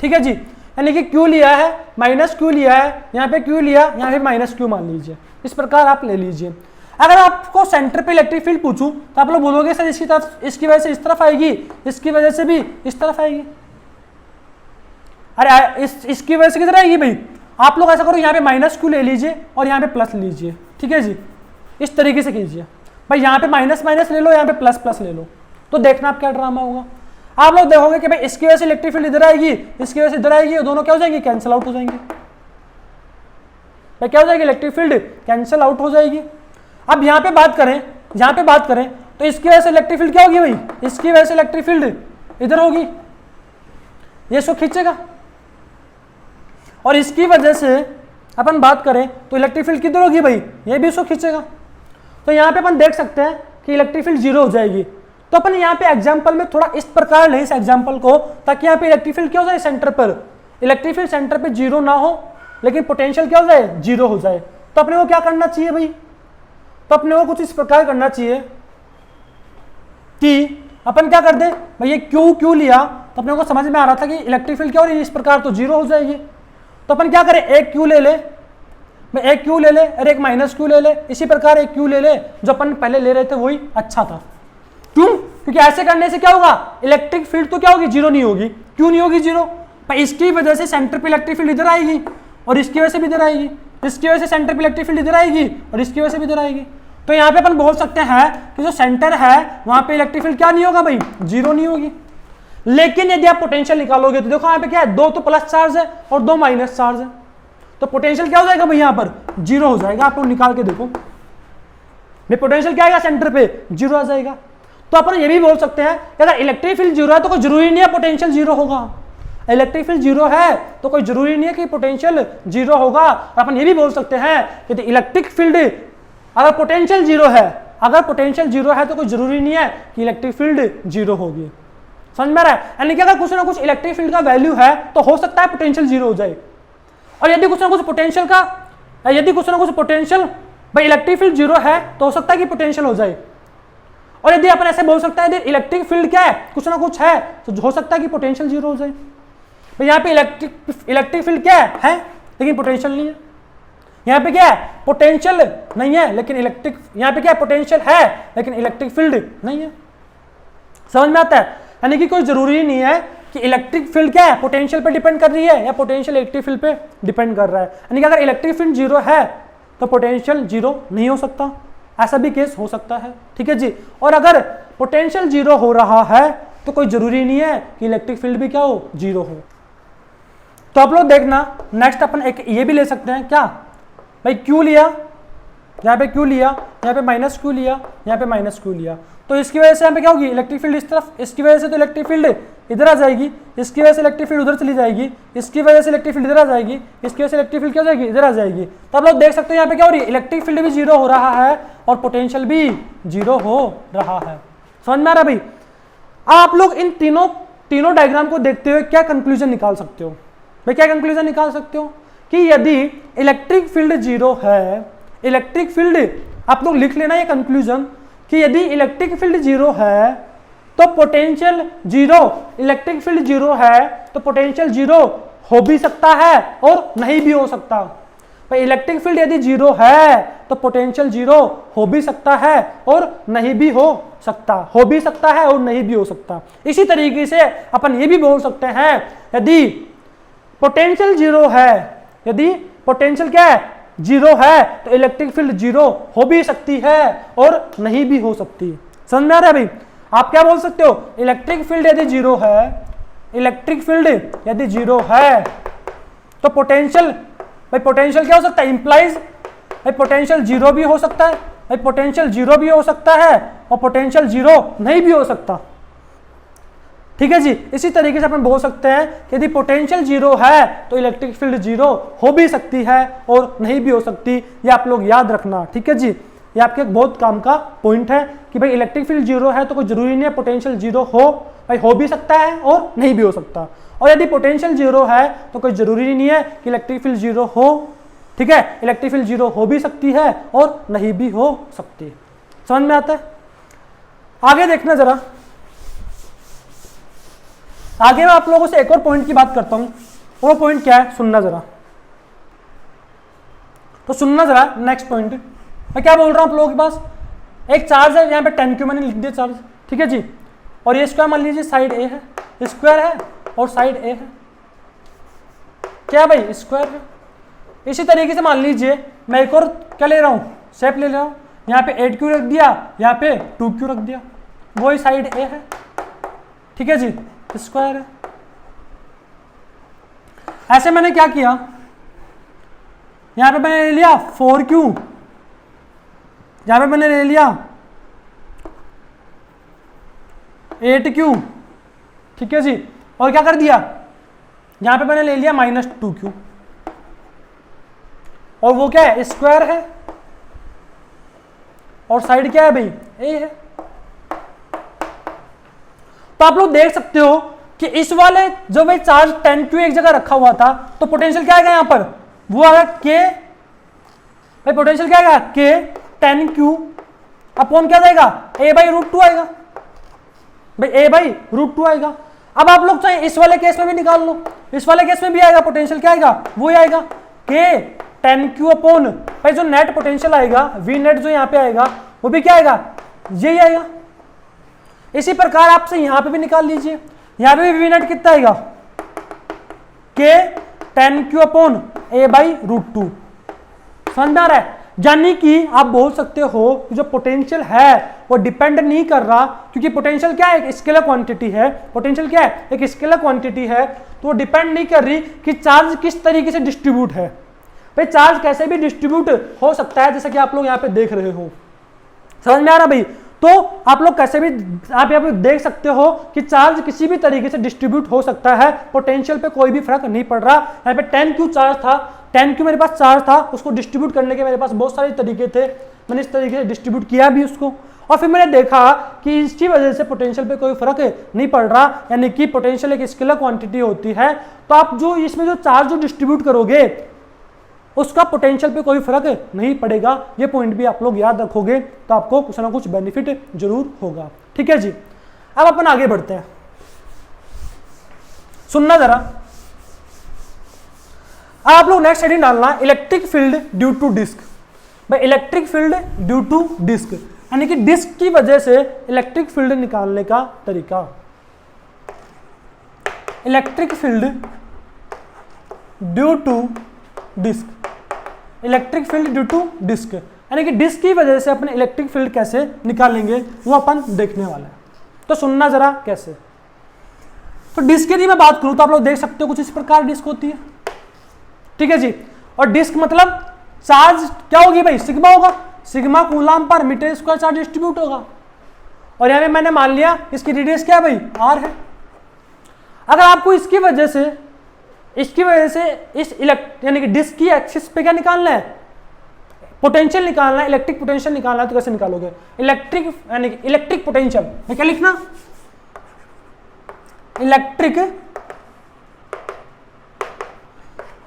ठीक है जी, यानी कि Q लिया है, -Q लिया है, यहाँ पे Q लिया, यहाँ पे -Q मान लीजिए। इस प्रकार आप ले लीजिए। अगर आपको सेंटर पे इलेक्ट्रिक फील्ड पूछूं तो आप लोग बोलोगे सर इसकी तरफ, इसकी वजह से इस तरफ आएगी, इसकी वजह से भी इस तरफ आएगी। अरे इसकी वजह से किधर आएगी भाई, आप लोग ऐसा करो यहाँ पे -Q ले लीजिए और यहाँ पे प्लस लीजिए। ठीक है जी, इस तरीके से कीजिए भाई, यहाँ पे माइनस ले लो, यहाँ पे प्लस ले लो, तो देखना आप क्या ड्रामा होगा। आप लोग देखोगे कि भाई इसकी वजह से इलेक्ट्रिक फील्ड इधर आएगी, इसकी वजह से इधर आएगी, और दोनों क्या हो जाएंगे, कैंसिल आउट हो जाएंगे। क्या हो जाएगी, इलेक्ट्रिक फील्ड कैंसिल आउट हो जाएगी। अब यहाँ पे बात करें तो इसकी वजह से इलेक्ट्रिक फील्ड क्या होगी भाई, इसकी वजह से इलेक्ट्रिक फील्ड इधर होगी, ये इसको खींचेगा। और इसकी वजह से अपन बात करें तो इलेक्ट्रिक फील्ड किधर होगी भाई, ये भी इसको खींचेगा। तो यहाँ पे अपन देख सकते हैं कि इलेक्ट्रिक फील्ड 0 हो जाएगी। तो अपन यहाँ पे एग्जांपल में थोड़ा इस प्रकार लें इस एग्जांपल को, ताकि यहाँ पे इलेक्ट्रिक फील्ड क्या हो जाए सेंटर पर, इलेक्ट्रिक फील्ड सेंटर पे 0 ना हो लेकिन पोटेंशियल क्या हो जाए, 0 हो जाए। तो अपने को क्या करना चाहिए भाई, तो अपने को कुछ इस प्रकार करना चाहिए कि अपन क्या कर दे भाई, ये Q लिया तो अपने को समझ में आ रहा था कि इलेक्ट्रिक फील्ड क्या हो रही है, इस प्रकार तो 0 हो जाएगी। तो अपन क्या करें, एक Q ले ले, मैं एक Q ले ले और एक -Q ले ले, इसी प्रकार एक Q ले ले, जो अपन पहले ले रहे थे वही अच्छा था। क्यों, क्योंकि ऐसे करने से क्या होगा, इलेक्ट्रिक फील्ड तो क्या होगी, 0 नहीं होगी। क्यों नहीं होगी 0, इसकी वजह से सेंटर पे इलेक्ट्रिक फील्ड इधर आएगी और इसकी वजह से भी इधर आएगी, इसकी वजह से सेंटर पे इलेक्ट्रिक फील्ड इधर आएगी और इसकी वजह से भी इधर आएगी। तो यहाँ पे अपन बोल सकते हैं कि जो सेंटर है वहां पे इलेक्ट्रिक फील्ड क्या नहीं होगा भाई, 0 नहीं होगी। लेकिन यदि आप पोटेंशियल निकालोगे तो देखो यहाँ पे क्या है, 2 तो प्लस चार्ज है और 2 माइनस चार्ज है, तो पोटेंशियल क्या हो जाएगा भाई, यहाँ पर 0 हो जाएगा। आप लोग निकाल के देखो भाई पोटेंशियल क्या आएगा, सेंटर पे 0 आ जाएगा। तो अपन ये भी बोल सकते हैं कि अगर इलेक्ट्रिक फील्ड 0 है तो कोई जरूरी नहीं है पोटेंशियल 0 होगा। इलेक्ट्रिक फील्ड 0 है तो कोई जरूरी नहीं है कि पोटेंशियल 0 होगा। अपन ये भी बोल सकते हैं कि इलेक्ट्रिक फील्ड अगर पोटेंशियल 0 है, अगर पोटेंशियल 0 है तो कोई जरूरी नहीं है कि इलेक्ट्रिक फील्ड 0 होगी। समझ में आ रहा है? यानी कि अगर कुछ ना कुछ इलेक्ट्रिक फील्ड का वैल्यू है तो हो सकता है पोटेंशियल 0 हो जाए, और यदि कुछ ना कुछ पोटेंशियल का, यदि कुछ ना कुछ पोटेंशियल भाई इलेक्ट्रिक फील्ड 0 है तो हो सकता है कि पोटेंशियल हो जाए। और यदि अपन ऐसे बोल सकते हैं यदि इलेक्ट्रिक फील्ड क्या है, कुछ ना कुछ है, तो हो सकता है कि पोटेंशियल 0 हो जाए। भाई यहाँ पे इलेक्ट्रिक फील्ड क्या है लेकिन पोटेंशियल नहीं है। यहाँ पे क्या है, पोटेंशियल नहीं है लेकिन इलेक्ट्रिक, यहाँ पे क्या है, पोटेंशियल है लेकिन इलेक्ट्रिक फील्ड नहीं है। समझ में आता है? यानी कि कोई जरूरी नहीं है कि इलेक्ट्रिक फील्ड क्या है, पोटेंशियल पे डिपेंड कर रही है या पोटेंशियल इलेक्ट्रिक फील्ड पे डिपेंड कर रहा है। यानी कि अगर इलेक्ट्रिक फील्ड 0 है तो पोटेंशियल 0 नहीं हो सकता, ऐसा भी केस हो सकता है। ठीक है जी। और अगर पोटेंशियल 0 हो रहा है तो कोई जरूरी नहीं है कि इलेक्ट्रिक फील्ड भी क्या हो, 0 हो। तो आप लोग देखना, नेक्स्ट अपन एक ये भी ले सकते हैं क्या भाई, क्यू लिया, यहाँ पे क्यू लिया, यहाँ पे माइनस क्यू लिया, यहाँ पे माइनस क्यू लिया, तो इसकी वजह से यहाँ पे क्या होगी, इलेक्ट्रिक फील्ड इस तरफ, इसकी वजह से तो इलेक्ट्रिक फील्ड इधर आ जाएगी, इसकी वजह से इलेक्ट्रिक फील्ड उधर चली जाएगी, इसकी वजह से इलेक्ट्रिक फील्ड इधर आ जाएगी, इसकी वजह से इलेक्ट्रिक फील्ड क्या हो जाएगी, इधर आ जाएगी। तो आप लोग देख सकते हो यहाँ पे क्या हो रही है, इलेक्ट्रिक फील्ड भी 0 हो रहा है और पोटेंशियल भी 0 हो रहा है। समझ में आ रहा है भाई? आप लोग इन तीनों डायग्राम को देखते हुए क्या कंक्लूजन निकाल सकते हो भाई, क्या कंक्लूजन निकाल सकते हो कि यदि इलेक्ट्रिक फील्ड 0 है, इलेक्ट्रिक फील्ड, आप लोग लिख लेना ये कंक्लूजन कि यदि इलेक्ट्रिक फील्ड 0 है तो पोटेंशियल 0, इलेक्ट्रिक फील्ड 0 है तो पोटेंशियल 0 हो भी सकता है और नहीं भी हो सकता। भाई इलेक्ट्रिक फील्ड यदि 0 है तो पोटेंशियल 0 हो भी सकता है और नहीं भी हो सकता, हो भी सकता है और नहीं भी हो सकता। इसी तरीके से अपन ये भी बोल सकते हैं यदि पोटेंशियल 0 है, यदि पोटेंशियल क्या है, 0 है, तो इलेक्ट्रिक फील्ड 0 हो भी सकती है और नहीं भी हो सकती। समझ में आ रहा है भाई? आप क्या बोल सकते हो, इलेक्ट्रिक फील्ड यदि 0 है, इलेक्ट्रिक फील्ड यदि 0 है तो पोटेंशियल, भाई पोटेंशियल क्या हो सकता है, इंप्लाइज भाई पोटेंशियल 0 भी हो सकता है, भाई पोटेंशियल 0 भी हो सकता है और पोटेंशियल 0 नहीं भी हो सकता। ठीक है जी। इसी तरीके से अपन बोल सकते हैं कि यदि पोटेंशियल 0 है तो इलेक्ट्रिक फील्ड 0 हो भी सकती है और नहीं भी हो सकती। ये आप लोग याद रखना। ठीक है जी। ये आपके एक बहुत काम का पॉइंट है कि भाई इलेक्ट्रिक फील्ड 0 है तो कोई जरूरी नहीं है पोटेंशियल 0 हो, भाई हो भी सकता है और नहीं भी हो सकता। और यदि पोटेंशियल 0 है तो कोई जरूरी नहीं है कि इलेक्ट्रिक फील्ड 0 हो। ठीक है, इलेक्ट्रिक फील्ड 0 हो भी सकती है और नहीं भी हो सकती। समझ में आता है? आगे देखना जरा, आगे मैं आप लोगों से एक और पॉइंट की बात करता हूं। वो पॉइंट क्या है, सुनना जरा, तो सुनना जरा नेक्स्ट पॉइंट। मैं क्या बोल रहा हूं आप लोगों के पास, एक चार्ज है यहाँ पे 10Q मैंने लिख दिया चार्ज। ठीक है जी। और ये स्क्वायर मान लीजिए साइड ए है, स्क्वायर है और साइड ए है, क्या भाई स्क्वायर है। इसी तरीके से मान लीजिए मैं एक और क्या ले रहा हूं, शेप ले रहा हूं, यहाँ पे 8Q रख दिया, यहाँ पे 2Q रख दिया, वही साइड ए है। ठीक है जी, स्क्वायर है। ऐसे मैंने क्या किया, यहां पे मैंने ले लिया 4Q, यहां पे मैंने ले लिया 8Q। ठीक है जी। और क्या कर दिया, यहां पे मैंने ले लिया -2Q, और वो क्या है, स्क्वायर है, और साइड क्या है भाई, ए है। तो आप लोग देख सकते हो कि इस वाले जो भाई चार्ज 10Q एक जगह रखा हुआ था तो पोटेंशियल क्या आएगा यहां पर, वो आएगा K, भाई पोटेंशियल क्या आएगा K 10Q अपॉन क्या जाएगा, A/√2 आएगा, भाई A/√2 आएगा। अब आप लोग चाहे इस वाले केस में भी निकाल लो, इस वाले केस में भी आएगा, पोटेंशियल क्या आएगा, वो ही आएगा K 10Q अपॉन, भाई जो नेट पोटेंशियल आएगा V नेट जो यहाँ पे आएगा वो भी क्या आएगा, यही आएगा। इसी प्रकार आपसे यहां पे भी निकाल लीजिए, यहां पे भी V नेट कितना आएगा, K 10Q अपॉन A/√2। समझ में आ रहा है? यानी कि आप बोल सकते हो कि जो पोटेंशियल है वो डिपेंड नहीं कर रहा, क्योंकि पोटेंशियल क्या है, एक स्केलर क्वांटिटी है। पोटेंशियल क्या है, एक स्केलर क्वांटिटी है, तो वो डिपेंड नहीं कर रही कि चार्ज किस तरीके से डिस्ट्रीब्यूट है। भाई चार्ज कैसे भी डिस्ट्रीब्यूट हो सकता है, जैसा कि आप लोग यहाँ पे देख रहे हो, समझ में आ रहा भाई। तो आप लोग कैसे भी आप यहाँ पे देख सकते हो कि चार्ज किसी भी तरीके से डिस्ट्रीब्यूट हो सकता है, पोटेंशियल पे कोई भी फर्क नहीं पड़ रहा। यहाँ पे 10Q चार्ज था, 10Q मेरे पास चार्ज था, उसको डिस्ट्रीब्यूट करने के मेरे पास बहुत सारे तरीके थे, मैंने इस तरीके से डिस्ट्रीब्यूट किया भी उसको, और फिर मैंने देखा कि इसकी वजह से पोटेंशियल पे कोई फर्क नहीं पड़ रहा, यानी कि पोटेंशियल एक स्केलर क्वांटिटी होती है। तो आप जो इसमें जो चार्ज जो डिस्ट्रीब्यूट करोगे उसका पोटेंशियल पे कोई फर्क नहीं पड़ेगा। ये पॉइंट भी आप लोग याद रखोगे तो आपको कुछ ना कुछ बेनिफिट जरूर होगा। ठीक है जी, अब अपन आगे बढ़ते हैं, सुनना जरा। अब आप लोग नेक्स्ट हेडिंग डालना electric field due to disc. भाई electric field due to disc यानी कि डिस्क की वजह से इलेक्ट्रिक फील्ड निकालने का तरीका। Electric field due to disc, electric field due to disc यानी कि डिस्क की वजह से अपने इलेक्ट्रिक फील्ड कैसे निकालेंगे वो अपन देखने वाला है। तो सुनना जरा कैसे। तो डिस्क की मैं बात करूं तो आप लोग देख सकते हो कुछ इस प्रकार डिस्क होती है। ठीक है जी, और डिस्क मतलब चार्ज क्या होगी भाई, सिग्मा होगा, sigma coulomb per metre square charge distribute होगा। और यहां पे मैंने मान लिया इसकी रेडियस क्या है भाई, आर है। अगर आपको इसकी वजह से इस यानी कि डिस्क की एक्सिस पे क्या निकालना है, पोटेंशियल निकालना है, इलेक्ट्रिक पोटेंशियल निकालना है, तो कैसे निकालोगे, इलेक्ट्रिक यानी कि इलेक्ट्रिक पोटेंशियल में क्या लिखना, electric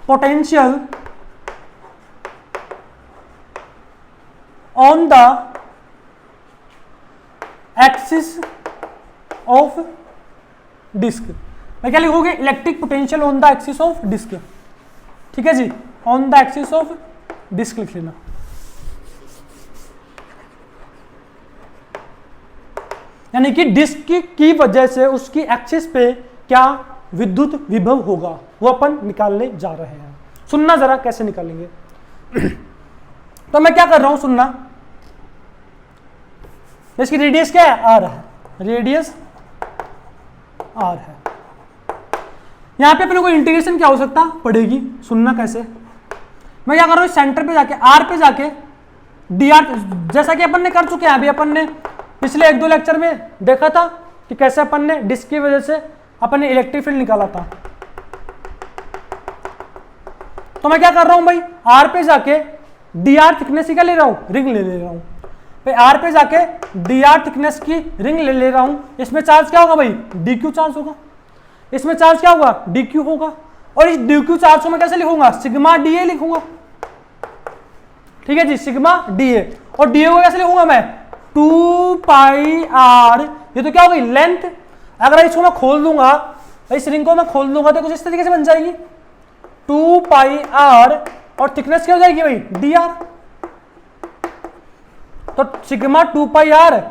potential on the axis of disc. मैं क्या लिखोगे, electric potential on the axis of disc. ठीक है जी, on the axis of disc लिख लेना। यानी कि डिस्क की वजह से उसकी एक्सिस पे क्या विद्युत विभव होगा वो अपन निकालने जा रहे हैं। सुनना जरा कैसे निकालेंगे। तो मैं क्या कर रहा हूं, सुनना। इसकी रेडियस क्या है, आर है, रेडियस आर है। यहां पे अपने को इंटीग्रेशन की आवश्यकता पड़ेगी। सुनना कैसे, मैं क्या कर रहा हूं, सेंटर पे जाके आर पे जाके डी आर, जैसा कि अपन ने कर चुके हैं अभी, अपन ने पिछले 1-2 लेक्चर में देखा था कि कैसे अपन ने डिस्क की वजह से अपन ने इलेक्ट्रिक फील्ड निकाला था। तो मैं क्या कर रहा हूं भाई, आर पे जाके डी आर थिकनेस की क्या ले रहा हूं, रिंग ले रहा हूं भाई। आर पे जाके डी आर थिकनेस की रिंग ले रहा हूं। इसमें चार्ज क्या होगा भाई, डी क्यू चार्ज होगा। इसमें चार्ज क्या होगा, डी क्यू होगा। और इस डी क्यू चार्ज को मैं कैसे लिखूंगा, सिग्मा डी ए लिखूंगा। ठीक है जी, सिग्मा डी ए। और डी ए को कैसे लिखूंगा मैं, 2 पाई आर। ये तो क्या होगी, लेंथ। अगर इसको मैं खोल दूंगा, इस रिंग को मैं खोल दूंगा तो कुछ इस तरीके से बन जाएगी, 2 पाई आर, और थिकनेस क्या हो जाएगी भाई, डी आर। तो sigma 2 pi R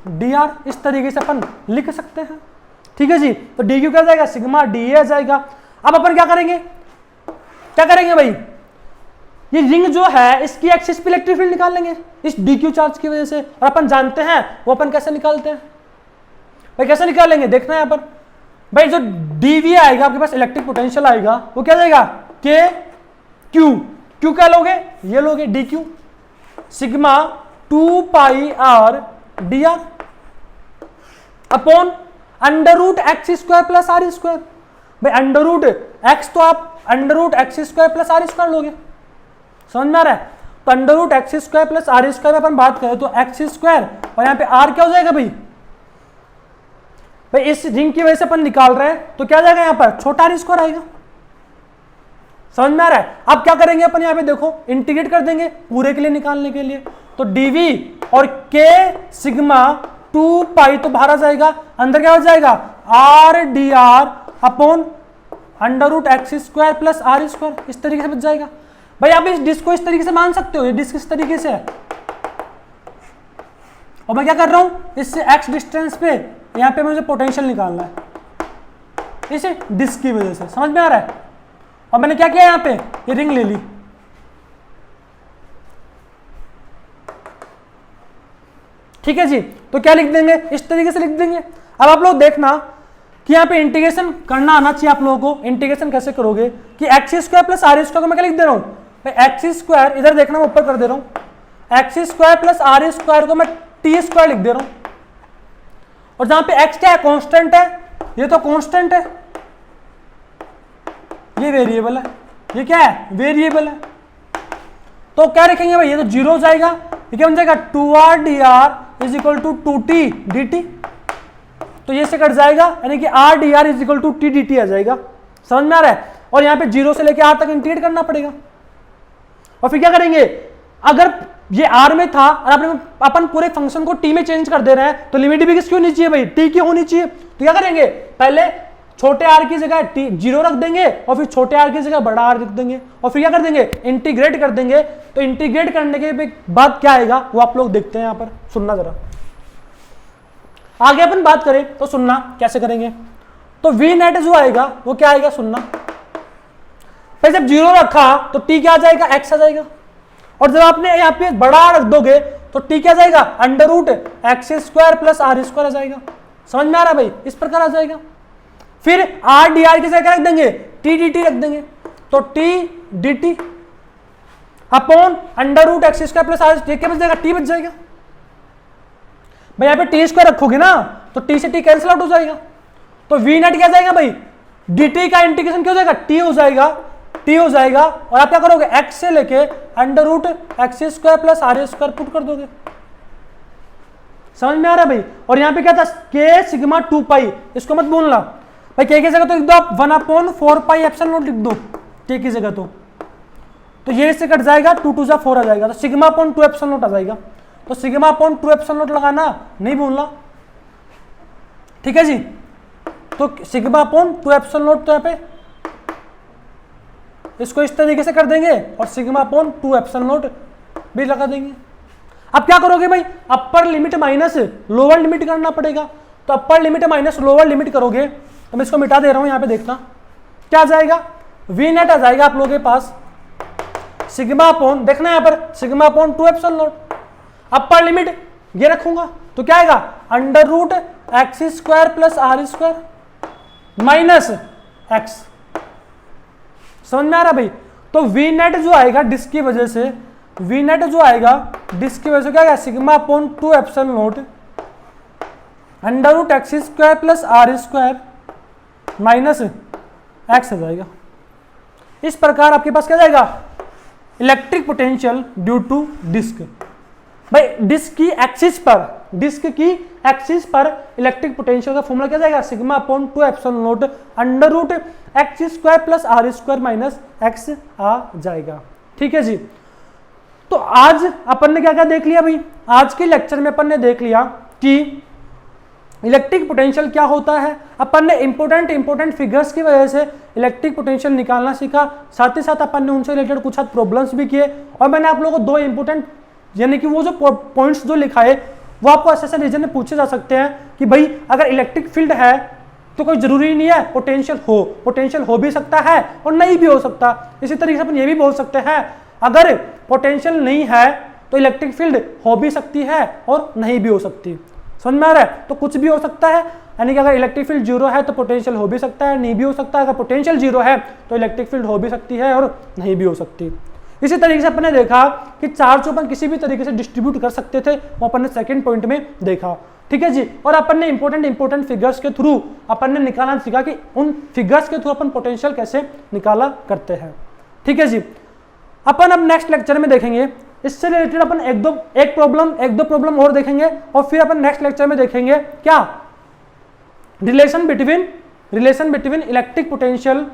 D are, इस तरीके से अपन लिख सकते हैं। ठीक है जी, तो डी क्यू क्या जाएगा, सिग्मा डी ए आ जाएगा। अब अपन क्या करेंगे भाई, ये रिंग जो है इसकी एक्सिस पे इलेक्ट्रिक फील्ड निकाल लेंगे इस डी क्यू चार्ज की वजह से। और अपन जानते हैं वो अपन कैसे निकालते हैं भाई, कैसे निकालेंगे देखना है अपन भाई। जो डीवी आएगा आपके पास, इलेक्ट्रिक पोटेंशियल आएगा, वो क्या जाएगा, के क्यू। क्यू क्या लोगे, ये लोगे D Q, sigma 2 pi R D R upon under root x square plus are square. भाई अंडर रूट एक्स तो आप under root x square plus are square लोगे, समझ में आ रहा है। तो under root x square plus are square में अपन बात करें तो एक्स स्क्वायर, और यहाँ पे आर क्या हो जाएगा भाई, इस रिंग की वजह से अपन निकाल रहे हैं तो क्या जाएगा, यहाँ पर छोटा आर स्क्वायर आएगा। समझ में आ रहा है। अब क्या करेंगे अपन, यहाँ पे देखो इंटीग्रेट कर देंगे पूरे के लिए निकालने के लिए। तो डीवी और के सिग्मा 2 पाई तो बाहर आ जाएगा, अंदर क्या हो जाएगा, R D R upon under root x square plus are square, इस तरीके से बच जाएगा। भाई आप इस डिस्क को इस तरीके से मान सकते हो, ये डिस्क इस तरीके से है। और मैं क्या कर रहा हूं, इससे एक्स डिस्टेंस पे यहां पे मुझे पोटेंशियल निकालना है इस डिस्क की वजह से, समझ में आ रहा है। और मैंने क्या किया, यहां पे ये रिंग ले ली, ठीक है जी। तो क्या लिख देंगे, इस तरीके से लिख देंगे। अब आप लोग देखना कि यहाँ पे इंटीग्रेशन करना आना चाहिए आप लोगों को। इंटीग्रेशन कैसे करोगे कि X square plus are square को मैं क्या लिख दे रहा हूँ, एक्स स्क्वायर, इधर देखना मैं ऊपर कर दे रहा हूँ, X square plus are square को मैं टी स्क्वायर लिख दे रहा हूँ। और जहां पे एक्स क्या है, कांस्टेंट है, ये तो कांस्टेंट है, ये वेरिएबल है, ये क्या है, वेरिएबल है। तो क्या लिखेंगे भाई, ये तो जीरो हो जाएगा, ये क्या बन जाएगा, 2r dr is equal to 2t dt। तो ये से कट जाएगा, यानी कि r dr is equal to t dt आ जाएगा। समझ में आ रहा है। और यहाँ पे जीरो से लेके r तक इंटीग्रेट करना पड़ेगा। और फिर क्या करेंगे, अगर ये r में था और अपन पूरे फंक्शन को t में चेंज कर दे रहे हैं, तो लिमिट भी किसकी होनी चाहिए भाई, t की होनी चाहिए। तो क्या करेंगे, पहले छोटे r की जगह t जीरो रख देंगे और फिर छोटे r की जगह बड़ा r रख देंगे और फिर क्या कर देंगे, इंटीग्रेट कर देंगे। तो इंटीग्रेट करने के बाद क्या आएगा वो आप लोग देखते हैं, यहां पर सुनना जरा। आगे अपन बात करें तो सुनना कैसे करेंगे। तो v नेट जो आएगा वो क्या आएगा, सुनना। फिर जब जीरो रखा तो t क्या आ जाएगा, x आ जाएगा। और जब आपने यहाँ पे बड़ा रख दोगे तो t क्या जाएगा, under root x square plus are square आ जाएगा। समझ में आ रहा है भाई, इस प्रकार आ जाएगा। फिर r dr की जगह रख देंगे, t dt रख देंगे। तो t dt upon under root x square plus R, क्या बच जाएगा, t बच जाएगा भाई। यहाँ पे टी स्क्वायर रखोगे ना तो t से t कैंसिल आउट हो जाएगा। तो v नेट क्या जाएगा भाई, dt का इंटीग्रेशन क्या हो जाएगा, t हो जाएगा, t हो जाएगा। और आप क्या करोगे, x से लेके under root x square plus are square put कर दोगे। समझ में आ रहा है भाई। और यहाँ पे क्या था, k सिग्मा 2 पाई, इसको मत भूलना भाई। k की जगह तो लिख दो आप 1/4 पाई एप्सिलॉन नॉट लिख दो k की जगह। तो ये इससे कट जाएगा, 2 2 जा 4 आ जाएगा। तो सिग्मा अपॉन 2 एप्सिलॉन नॉट आ जाएगा। तो सिग्मा अपॉन 2 एप्सिलॉन नॉट लगाना नहीं भूलना, ठीक है जी। तो सिग्मा अपॉन 2 एप्सिलॉन नॉट, तो यहाँ पे इसको इस तरीके से कर देंगे और सिग्मा अपॉन 2 एप्सिलॉन नॉट भी लगा देंगे। अब क्या करोगे भाई, अपर लिमिट माइनस लोअर लिमिट करना पड़ेगा। तो अपर लिमिट माइनस लोअर लिमिट करोगे तो मैं इसको मिटा दे रहा हूं, यहां पे देखना क्या आ जाएगा, वी नेट आ जाएगा आप लोगों के पास सिग्मा अपॉन, देखना यहां पर sigma upon 2 epsilon naught. Upper limit ये रखूंगा तो क्या आएगा, under root x square plus are square minus x. समझ में आ रहा भाई। तो वी नेट जो आएगा डिस्क की वजह से, वी नेट जो आएगा डिस्क की वजह से क्या आएगा, sigma upon 2 epsilon not under root x square plus are square minus X आ जाएगा। इस प्रकार आपके पास क्या जाएगा, electric potential due to disc. भाई डिस्क की एक्सिस पर, डिस्क की एक्सिस पर इलेक्ट्रिक पोटेंशियल का फॉर्मूला क्या जाएगा, sigma upon 2 epsilon not under root x square plus are square minus X आ जाएगा। ठीक है जी। तो आज अपन ने क्या क्या देख लिया भाई, आज के लेक्चर में अपन ने देख लिया कि इलेक्ट्रिक पोटेंशियल क्या होता है। अपन ने इंपॉर्टेंट फिगर्स की वजह से इलेक्ट्रिक पोटेंशियल निकालना सीखा। साथ ही साथ अपन ने उनसे रिलेटेड कुछ प्रॉब्लम्स भी किए। और मैंने आप लोगों को 2 इंपॉर्टेंट, यानी कि वो जो पॉइंट्स जो लिखा है वो आपको ऐसे रीजन में पूछे जा सकते हैं कि भाई अगर इलेक्ट्रिक फील्ड है तो कोई जरूरी नहीं है पोटेंशियल हो भी सकता है और नहीं भी हो सकता। इसी तरीके से अपन ये भी बोल सकते हैं अगर पोटेंशियल नहीं है तो इलेक्ट्रिक फील्ड हो भी सकती है और नहीं भी हो सकती। समझ में आ रहा है। तो कुछ भी हो सकता है, यानी कि अगर इलेक्ट्रिक फील्ड जीरो है तो पोटेंशियल हो भी सकता है, नहीं भी हो सकता। अगर पोटेंशियल जीरो है तो इलेक्ट्रिक फील्ड हो भी सकती है और नहीं भी हो सकती। इसी तरीके से अपन ने देखा कि चार्ज को अपन किसी भी तरीके से डिस्ट्रीब्यूट कर सकते थे, वो अपन ने सेकंड पॉइंट में देखा। ठीक है जी। और अपन ने इंपॉर्टेंट फिगर्स के थ्रू अपन ने निकालना सीखा कि उन फिगर्स के थ्रू अपन पोटेंशियल कैसे निकाला करते हैं। ठीक है जी। अपन अब नेक्स्ट लेक्चर में देखेंगे इससे रिलेटेड अपन एक दो प्रॉब्लम और देखेंगे और फिर अपन नेक्स्ट लेक्चर में देखेंगे क्या, relation between electric potential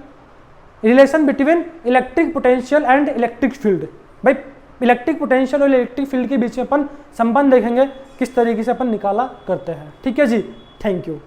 and electric field. भाई इलेक्ट्रिक पोटेंशियल और इलेक्ट्रिक फील्ड के बीच में अपन संबंध देखेंगे किस तरीके से अपन निकाला करते हैं। ठीक है जी। Thank you.